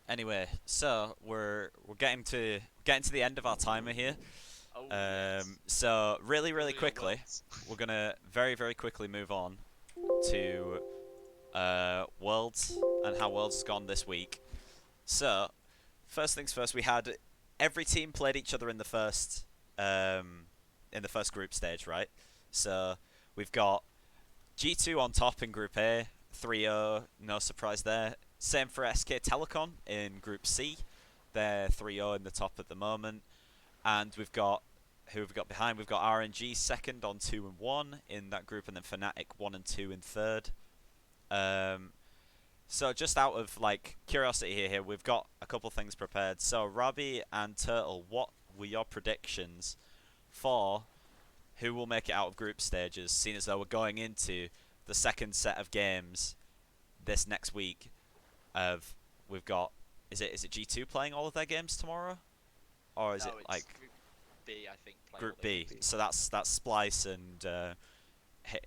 Anyway, so we're getting to the end of our timer here. Oh yes. So really Real quickly, worlds. we're gonna very quickly move on to Worlds and how Worlds has gone this week. So first things first, we had every team played each other in the first group stage, right? So we've got G2 on top in Group A, 3-0, no surprise there. Same for SK Telecom in Group C. They're 3-0 in the top at the moment. And we've got, who have we got behind? We've got RNG second on 2 and 1 in that group, and then Fnatic 1 and 2 in third. So just out of like curiosity here, we've got a couple things prepared. So Robbie and Turtle, what were your predictions for who will make it out of group stages, seeing as though we're going into the second set of games this next week? We've got, is it G2 playing all of their games tomorrow, or is No, it it's like Group B? I think. Playing Group all the B? games. So that's Splice and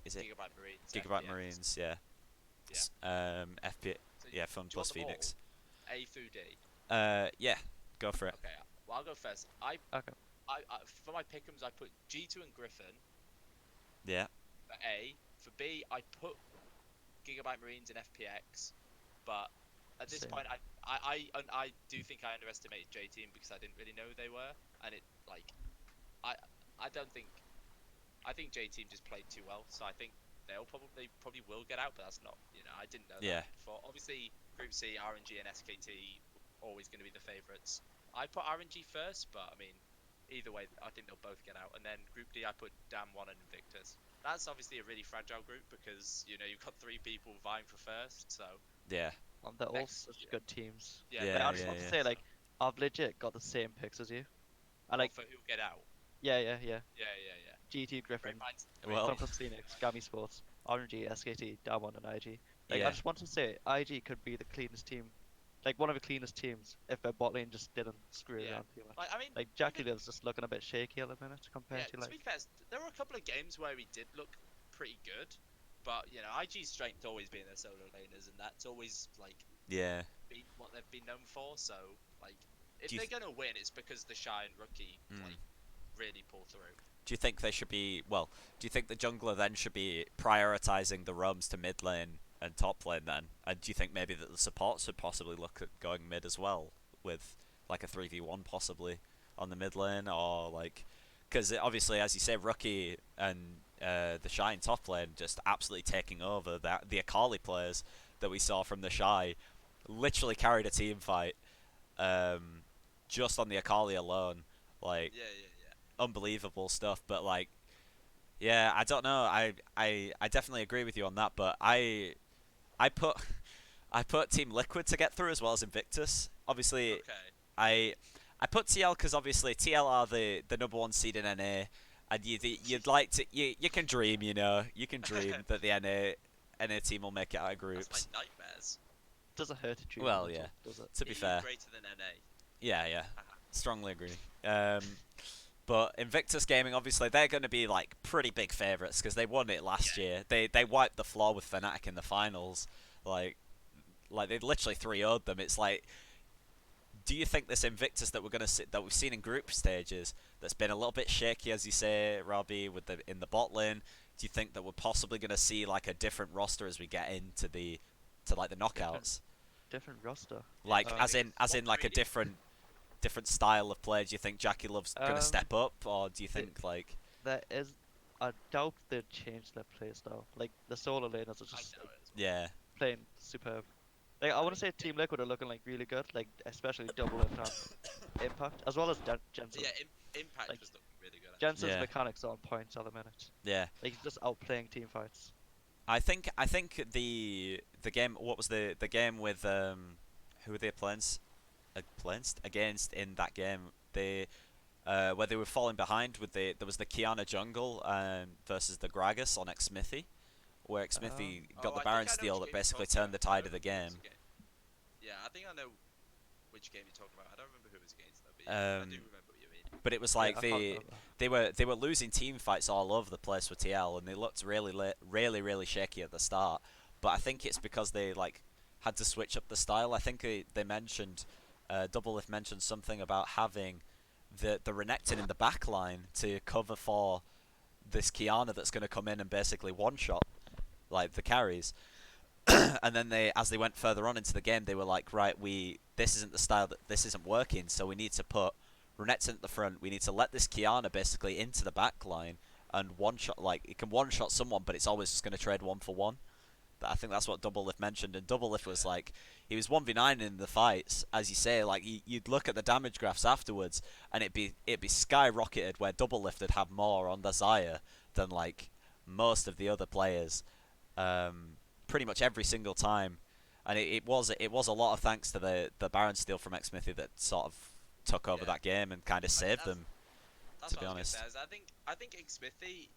is it Gigabyte Marines. Gigabyte FPX. Marines? Yeah. FP. So Yeah, Fun do you plus want them all? Phoenix. A through D. Yeah, go for it. Okay, well I'll go first. Okay. I for my pick'ems I put G2 and Griffin Yeah. for A. For B I put Gigabyte Marines and FPX, but at this Same. point I do think I underestimated J Team because I didn't really know who they were, and it like I don't think I think J Team just played too well, so I think they probably will get out, but that's not, you know, I didn't know Yeah. that before. Obviously Group C, RNG and SKT always going to be the favourites. I put RNG first, but I mean, either way, I think they'll both get out. And then Group D, I put Damwon and Invictus. That's obviously a really fragile group because, you know, you've got 3 people vying for first, so... Yeah. They're all Next, such yeah. good teams. Yeah, Like, Yeah, I just want to yeah. say, like, I've legit got the same picks as you. I Well, like, for who'll get out. yeah. Yeah. GT Griffin, Great minds. I Well- Fun plus Phoenix, Gami Sports, RNG, SKT, Damwon, and IG. Like, Yeah. I just want to say, IG could be the cleanest team, like one of the cleanest teams, if their bot lane just didn't screw Yeah. around too much. Like, I mean, Like Jackie Live's just looking a bit shaky at the minute compared yeah, to to like. be fair, there were a couple of games where he did look pretty good, but, you know, IG's strength always been their solo laners, and that's always, like, Yeah. been what they've been known for, so, like, if Do you they're gonna win, it's because the Shy and Rookie, Mm. like, really pull through. do you think they should be? Well, do you think the jungler then should be prioritizing the roams to mid lane and top lane then? And do you think maybe that the supports should possibly look at going mid as well with like a 3v1 possibly on the mid lane or like because obviously as you say Rookie and the Shy in top lane just absolutely taking over that the Akali players that we saw from the Shy literally carried a team fight just on the Akali alone like Yeah. unbelievable stuff. But like, yeah, I don't know. I definitely agree with you on that. But I put I put Team Liquid to get through as well as Invictus. Obviously, Okay. I I put TL because obviously TL are the number one seed in NA, and you'd like to you can dream, you know, you can dream that the NA team will make it out of That's groups. my nightmares. Doesn't hurt to dream a Well, little, yeah. does it? To be EU fair, greater than NA. yeah, Haha. strongly agree. But Invictus Gaming, obviously, they're going to be like pretty big favourites because they won it last year. They wiped the floor with Fnatic in the finals. Like they literally 3-0'd them. It's like, do you think this Invictus that we're gonna see, that we've seen in group stages, that's been a little bit shaky, as you say, Robbie, with the in the bot lane? Do you think that we're possibly gonna see like a different roster as we get into the like the knockouts? Different roster. Like Um, as in like a different style of play? Do you think Jackie Love's gonna Um, step up, or do you the- think like there is. I doubt they'd change their playstyle. Like the solo laners are I just know it as well. yeah, playing superb. Like I want to say Team Liquid are looking like really good, like especially Double Lift and Impact, as well as Jensen. Yeah, Impact Like was looking really good. Jensen's Yeah. mechanics are on point at the minute. yeah? Like he's just outplaying team fights. I think the game. What was the game with who were they playing against in that game? They where they were falling behind with there was the Kiana jungle versus the Gragas on Xmithy, where Xmithy got the I Baron think I know steal which that game you're basically talking turned the about. I tide of don't the remember who game. it was Yeah, I think I know which game you're talking about. I don't remember who it was against though, but yeah, I do remember what you mean. But it was Yeah, like I can't remember. they were losing team fights all over the place with TL, and they looked really shaky at the start. But I think it's because they like had to switch up the style. I think they mentioned Doublelift mentioned something about having the Renekton in the back line to cover for this Kiana that's going to come in and basically one shot like the carries. And then as they went further on into the game, they were like, right, this isn't the style this isn't working, so we need to put Renekton at the front. We need to let this Kiana basically into the back line and one shot, like it can one shot someone, but it's always just going to trade 1-for-1. I think that's what Doublelift mentioned, and Doublelift was like, he was 1v9 in the fights, as you say, like you'd look at the damage graphs afterwards, and it'd be skyrocketed where Doublelift would have more on the Xayah than like most of the other players, pretty much every single time, and it was a lot of thanks to the Baron steal from Xmithy that sort of took over Yeah. that game and kind of saved that's- them. That's To what be I was honest. gonna say. I think Xmithy,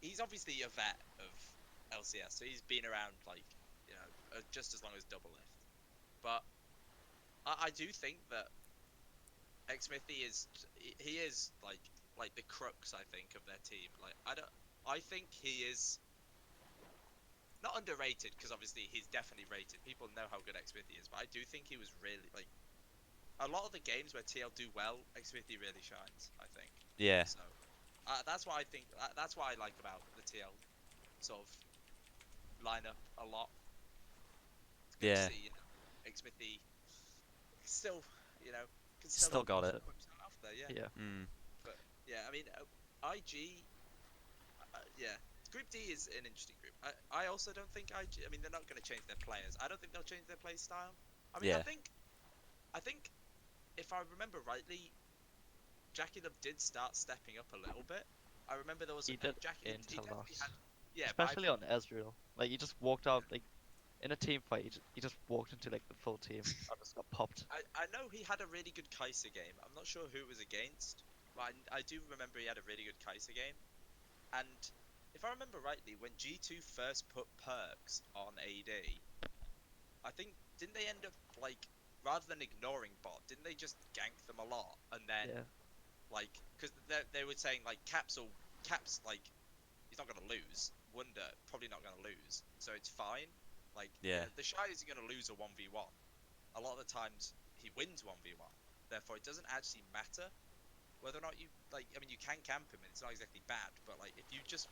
he's obviously a vet of LCS, so he's been around like just as long as Doublelift. But I do think that Xmithy he is like the crux, I think, of their team. Like I think he is not underrated because obviously he's definitely rated. People know how good Xmithy is, but I do think he was really like a lot of the games where TL do well, Xmithy really shines. I think. Yeah. So that's what I think. That's what I like about the TL sort of lineup a lot. It's good Yeah. to see Xmithy still can Still got it. put himself out there. Yeah. Yeah. Mm. But yeah, I mean, IG, yeah, Group D is an interesting group. I also don't think IG. I mean, they're not going to change their players. I don't think they'll change their play style. I mean, Yeah. I think, if I remember rightly, Jackie Love did start stepping up a little bit. I remember there was He did Jackie. He into definitely last. had, yeah, but Especially on Ezreal. Like he just walked out like in a team fight. He just walked into like the full team and just got popped. I know he had a really good Kai'Sa game. I'm not sure who it was against, but I do remember he had a really good Kai'Sa game. And if I remember rightly, when G2 first put perks on AD, I think didn't they end up like rather than ignoring bot, didn't they just gank them a lot and then Yeah. like because they were saying like Caps like he's not gonna lose. Wonder probably not gonna lose, so it's fine. Like Yeah. the Shy isn't gonna lose a 1v1. A lot of the times he wins 1v1, therefore it doesn't actually matter. whether or not you like. I mean, you can camp him, and it's not exactly bad. But like, if you just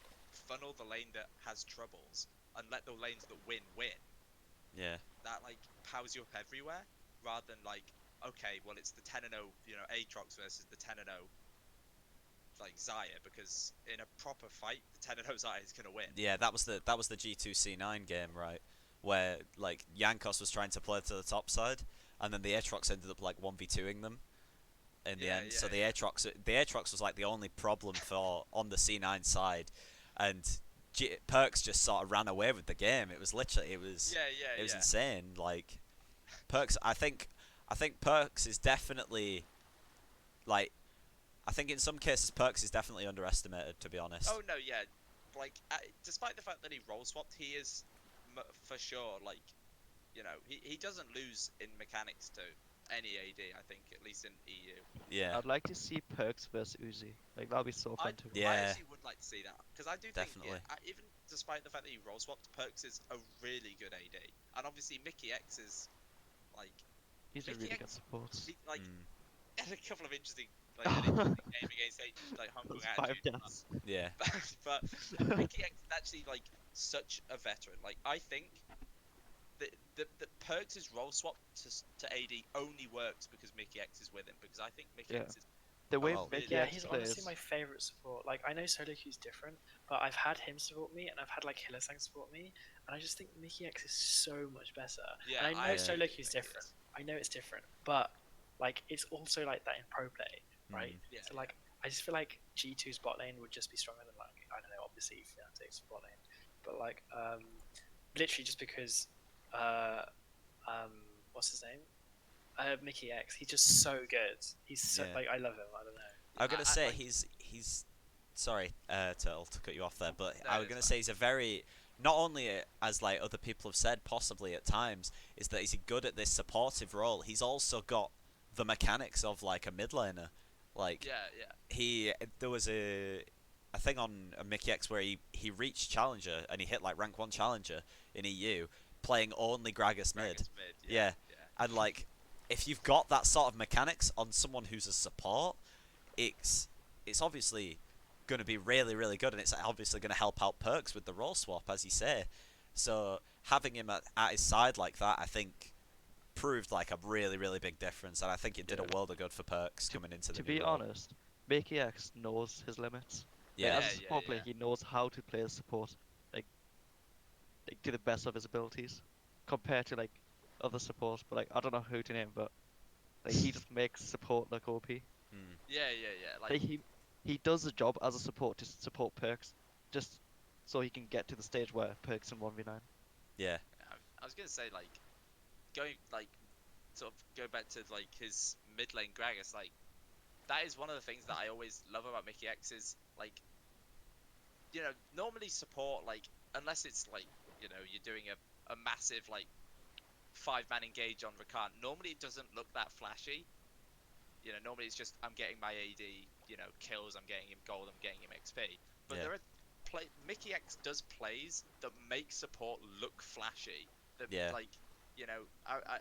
funnel the lane that has troubles and let the lanes that win, Yeah. that like powers you up everywhere, rather than like, okay, well it's the 10-0, Aatrox versus the 10-0 like Xayah, because in a proper fight, the 10-0 Xayah is gonna win. Yeah, that was the G2C9 game, right? Where like Yankos was trying to play to the top side, and then the Aatrox ended up like 1v2ing them in the Yeah, end. So yeah, the yeah. Aatrox was like the only problem for on the C9 side, and Perks just sort of ran away with the game. It was literally Yeah, yeah, it was yeah. insane. Like Perks, I think Perks is definitely like I think in some cases Perks is definitely underestimated, to be honest. Oh no, yeah. Like, despite the fact that he role swapped, he is for sure like, he doesn't lose in mechanics to any AD. I think, at least in EU. Yeah, I'd like to see Perks versus Uzi. Like that'd be so I fun to watch. I Yeah. actually would like to see that, because I do think, definitely. even despite the fact that he role swapped, Perks is a really good AD, and obviously Mickey X is like He's a Mickey really X. good support. He, like Mm, had a couple of interesting an interesting game against like Hong Kong Those 5 Attitude, deaths. yeah, but Mickey X is actually like such a veteran. Like, I think the Perks' role swap to AD only works because Mickey X is with him, because I think Mickey Yeah. X is The way well, Mickey Yeah, X he's honestly plays. my favorite support. Like, I know solo queue's different, but I've had him support me, and I've had like Hillesang support me, and I just think Mickey X is so much better. yeah. And I know I solo agree queue's with Mickey different. X. I know it's different, but like it's also like that in pro play, right? mm, Yeah, So like, I just feel like G2's bot lane would just be stronger than like, I don't know, obviously Fnatic's bot lane, but like literally just because uh what's his name? Mickey X. He's just so good. He's so, yeah. like, I love him. I don't know. I'm gonna say like, he's sorry, Turtle, to cut you off there, but no, I was it's gonna fine. say he's a very not only as like other people have said, possibly at times, is that he's good at this supportive role. He's also got the mechanics of like a mid laner. Like Yeah, yeah. there was a thing on a Mickey X where he reached Challenger and he hit like rank 1 Challenger in EU playing only Gragas mid. Gragas mid. Yeah, Yeah. yeah. And like if you've got that sort of mechanics on someone who's a support, it's it's obviously going to be really really good, and it's obviously going to help out Perks with the role swap, as you say. So having him at his side like that, I think proved like a really really big difference, and I think it did Yeah. a world of good for Perks To, coming into the to new be role. honest, Mickey X knows his limits. Like, Yeah, as a Yeah, yeah, support player, yeah. he knows how to play a support like to the best of his abilities, compared to like other supports. But like I don't know who to name, but like he just makes support look OP. mm, Yeah, yeah, yeah. Like, Like he does the job as a support to support Perks, just so he can get to the stage where Perks in 1v9. yeah, I was gonna say, like, going like sort of go back to like his mid lane Gragas, like that is one of the things that I always love about Mickey X is like, normally support, like, unless it's like, you're doing a massive like 5-man engage on Rakan, normally it doesn't look that flashy. Normally it's just, I'm getting my AD, kills, I'm getting him gold, I'm getting him XP. But yeah, there are Mickey X does plays that make support look flashy. That yeah, like,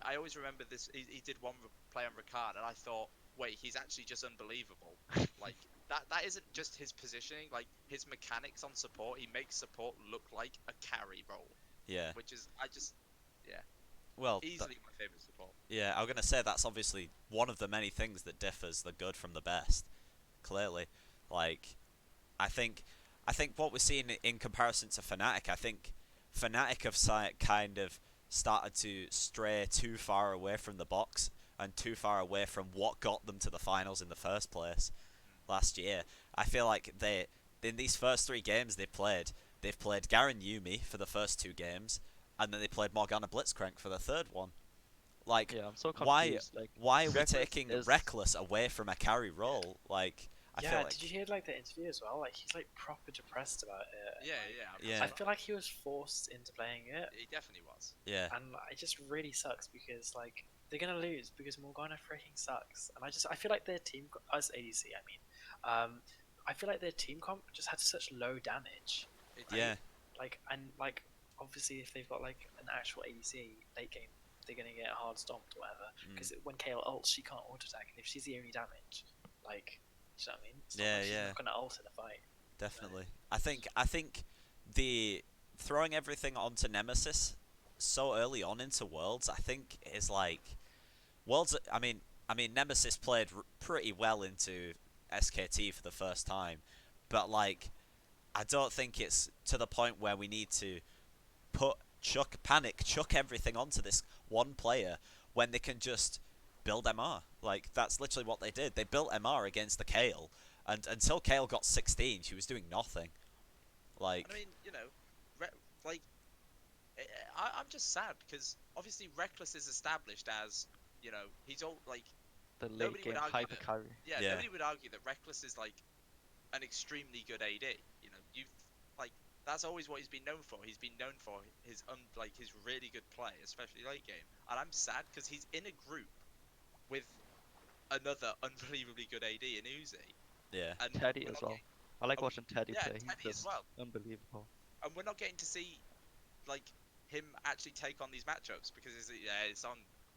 I always remember this. He did one play on Rakan, and I thought, wait, he's actually just unbelievable. Like, that isn't just his positioning. Like, his mechanics on support, he makes support look like a carry role, yeah. which is, yeah, Well, easily my favorite support. yeah, I'm gonna say that's obviously one of the many things that differs the good from the best. Clearly, like I think, I think what we're seeing in comparison to Fnatic, I think Fnatic have kind of started to stray too far away from the box and too far away from what got them to the finals in the first place last year. I feel like in these first 3 games they've played Garen Yumi for the first 2 games, and then they played Morgana Blitzcrank for the third one. Like, Yeah, I'm so why confused. Like why are we Reckless taking is Reckless away from a carry Yeah, role? Like, I Yeah, feel like did you hear like the interview as well? Like, he's like proper depressed about it. yeah, Like, yeah. Yeah. I feel like he was forced into playing it, He definitely was. yeah, and it just really sucks because like they're gonna lose because Morgana freaking sucks, and I feel like their team as ADC, I mean, I feel like their team comp just had such low damage, It yeah, like, and like obviously if they've got like an actual ADC late game, they're gonna get hard stomped or whatever. mm, Because when Kayle ults, she can't auto attack, and if she's the only damage, like Do you know what I mean? It's Yeah, she's yeah. not gonna alter the fight. Definitely. I think the throwing everything onto Nemesis so early on into Worlds, I think is like Worlds. I mean, Nemesis played pretty well into SKT for the first time, but like I don't think it's to the point where we need to chuck everything onto this one player when they can just build MR. Like that's literally what they did. They built MR against the Kale, and until Kale got 16, she was doing nothing. Like, And I mean, like, I'm just sad because obviously Reckless is established as, he's all like, The late nobody would game argue hyper that. carry. Yeah, Yeah. nobody would argue that Reckless is like an extremely good AD. You've like that's always what he's been known for. He's been known for his really good play, especially late game. And I'm sad because he's in a group with another unbelievably good AD in Uzi. yeah, And Teddy we're as not well. getting, I like and watching Teddy yeah, play. He's Teddy as just well. unbelievable. And we're not getting to see like him actually take on these matchups because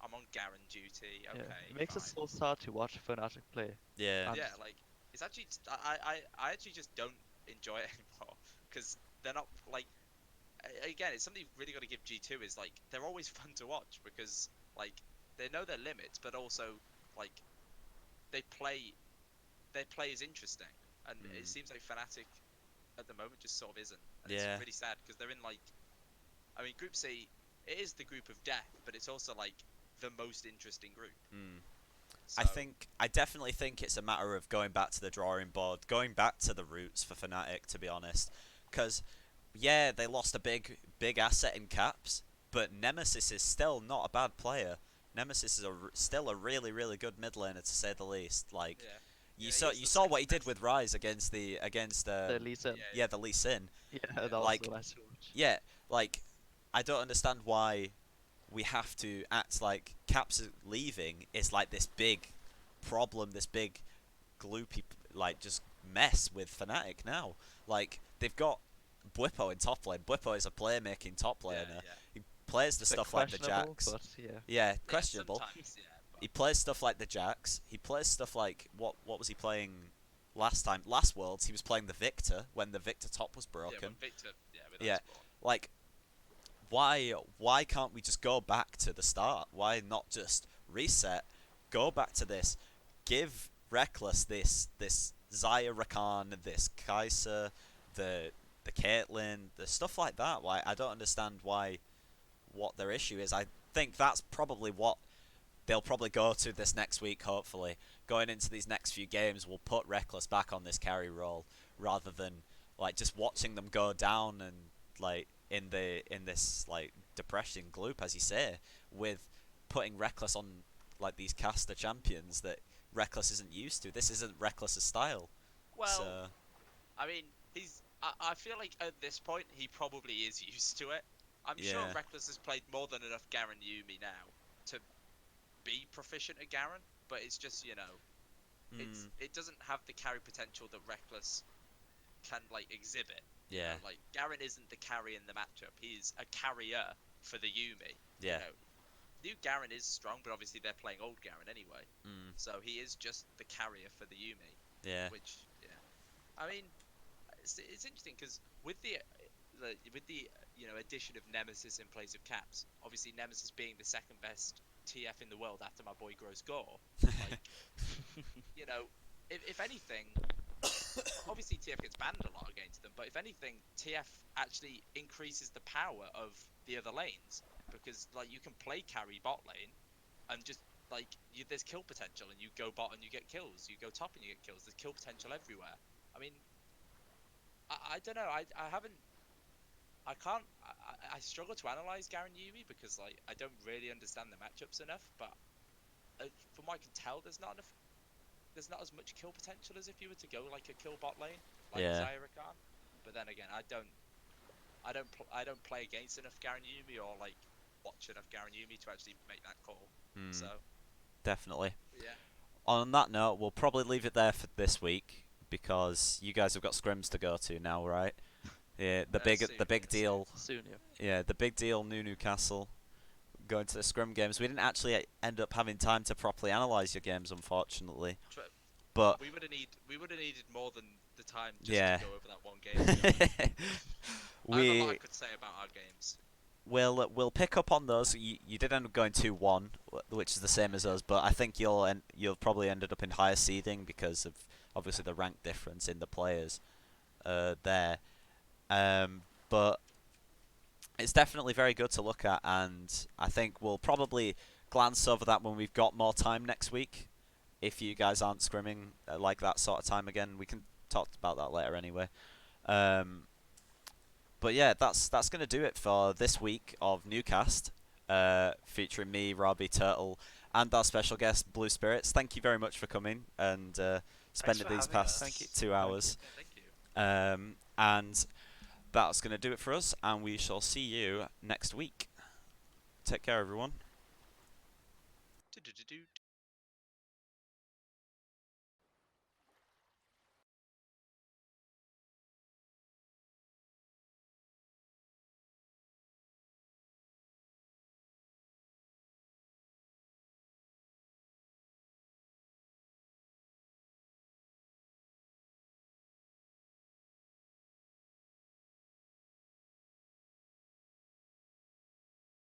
I'm on Garen duty. Okay, Yeah, it makes fine. it so sad to watch Fnatic play. yeah, And Yeah, like it's actually I actually just don't enjoy it anymore because they're not like again it's something you've really got to give G2 is like they're always fun to watch because like they know their limits but also like they play their play is interesting and it seems like Fnatic at the moment just sort of isn't and Yeah. it's really sad because they're in like I mean Group C it is the group of death but it's also like the most interesting group. So, I definitely think it's a matter of going back to the drawing board, going back to the roots for Fnatic, to be honest. Because, yeah, they lost a big asset in Caps, but Nemesis is still not a bad player. Nemesis is still a really, really good mid laner, to say the least. Like, yeah. you Yeah, saw he's the what he second did best. with Rise against the Lee Sin. the Lee Sin. Yeah, that was Like, so nice to watch. Yeah, like, I don't understand why we have to act like Caps leaving is like this big problem, this big gloopy like just mess with Fnatic now. Like they've got Bwipo in top lane. Bwipo is a playmaking top laner. Yeah. He plays the Bit stuff like the questionable, Jax. but yeah. Yeah, questionable. Sometimes, yeah, but He plays stuff like the Jax. He plays stuff like what was he playing last time? Last Worlds he was playing the Victor when the Victor top was broken. yeah, but Victor, with Yeah. that squad. Like why can't we just go back to the start? Why not just reset, go back to this, give Reckless this Xayah Rakan, this Kai'Sa, the Caitlyn, the stuff like that. Why I don't understand what their issue is. I think that's probably what they'll probably go to this next week. Hopefully, going into these next few games, we'll put Reckless back on this carry role rather than like just watching them go down and like in this like depressing gloop, as you say, with putting Reckless on like these caster champions that Reckless isn't used to. This isn't Reckless's style. Well, So I mean, I feel like at this point he probably is used to it. I'm sure Yeah. Reckless has played more than enough Garen Yumi now to be proficient at Garen, but it's just it doesn't have the carry potential that Reckless can like exhibit. yeah, Like Garen isn't the carry in the matchup; he's a carrier for the Yumi. yeah, New Garen is strong, but obviously they're playing old Garen anyway, mm, so he is just the carrier for the Yumi. yeah, Which, I mean, it's interesting because with the addition of Nemesis in place of Caps, obviously Nemesis being the second best TF in the world after my boy Grows Gore, like, if anything, obviously TF gets banned a lot against them, but if anything, TF actually increases the power of the other lanes because like you can play carry bot lane and just like there's kill potential and you go bot and you get kills, you go top and you get kills. There's kill potential everywhere. I mean, I don't know. I struggle to analyze Garen Yumi because like I don't really understand the matchups enough. But from what I can tell, there's not as much kill potential as if you were to go like a kill bot lane like Yeah. Xayah Rakan. But then again, I don't play against enough Garen Yumi or like watch enough Garen Yumi to actually make that call. So definitely. yeah. On that note, we'll probably leave it there for this week because you guys have got scrims to go to now, right? Yeah, the Soon, big yeah, deal. Soon, yeah. Yeah, the big deal. Newcastle going to the scrim games. We didn't actually end up having time to properly analyse your games, unfortunately. But We would have needed more than the time just yeah, to go over that one game. To be honest. I have a lot I we could say about our games. we'll pick up on those. You did end up going 2-1, which is the same as us, but I think you'll probably ended up in higher seeding because of obviously the rank difference in the players there. But it's definitely very good to look at, and I think we'll probably glance over that when we've got more time next week. If you guys aren't scrimming like that sort of time again, we can talk about that later anyway. Um, but yeah, that's gonna do it for this week of Newcast, featuring me, Robbie, Turtle, and our special guest Blue Spirits. Thank you very much for coming and Thanks spending for these having past Thank you. us. 2 hours. Yeah, thank you. And that's gonna do it for us, and we shall see you next week. Take care, everyone. Do-do-do-do.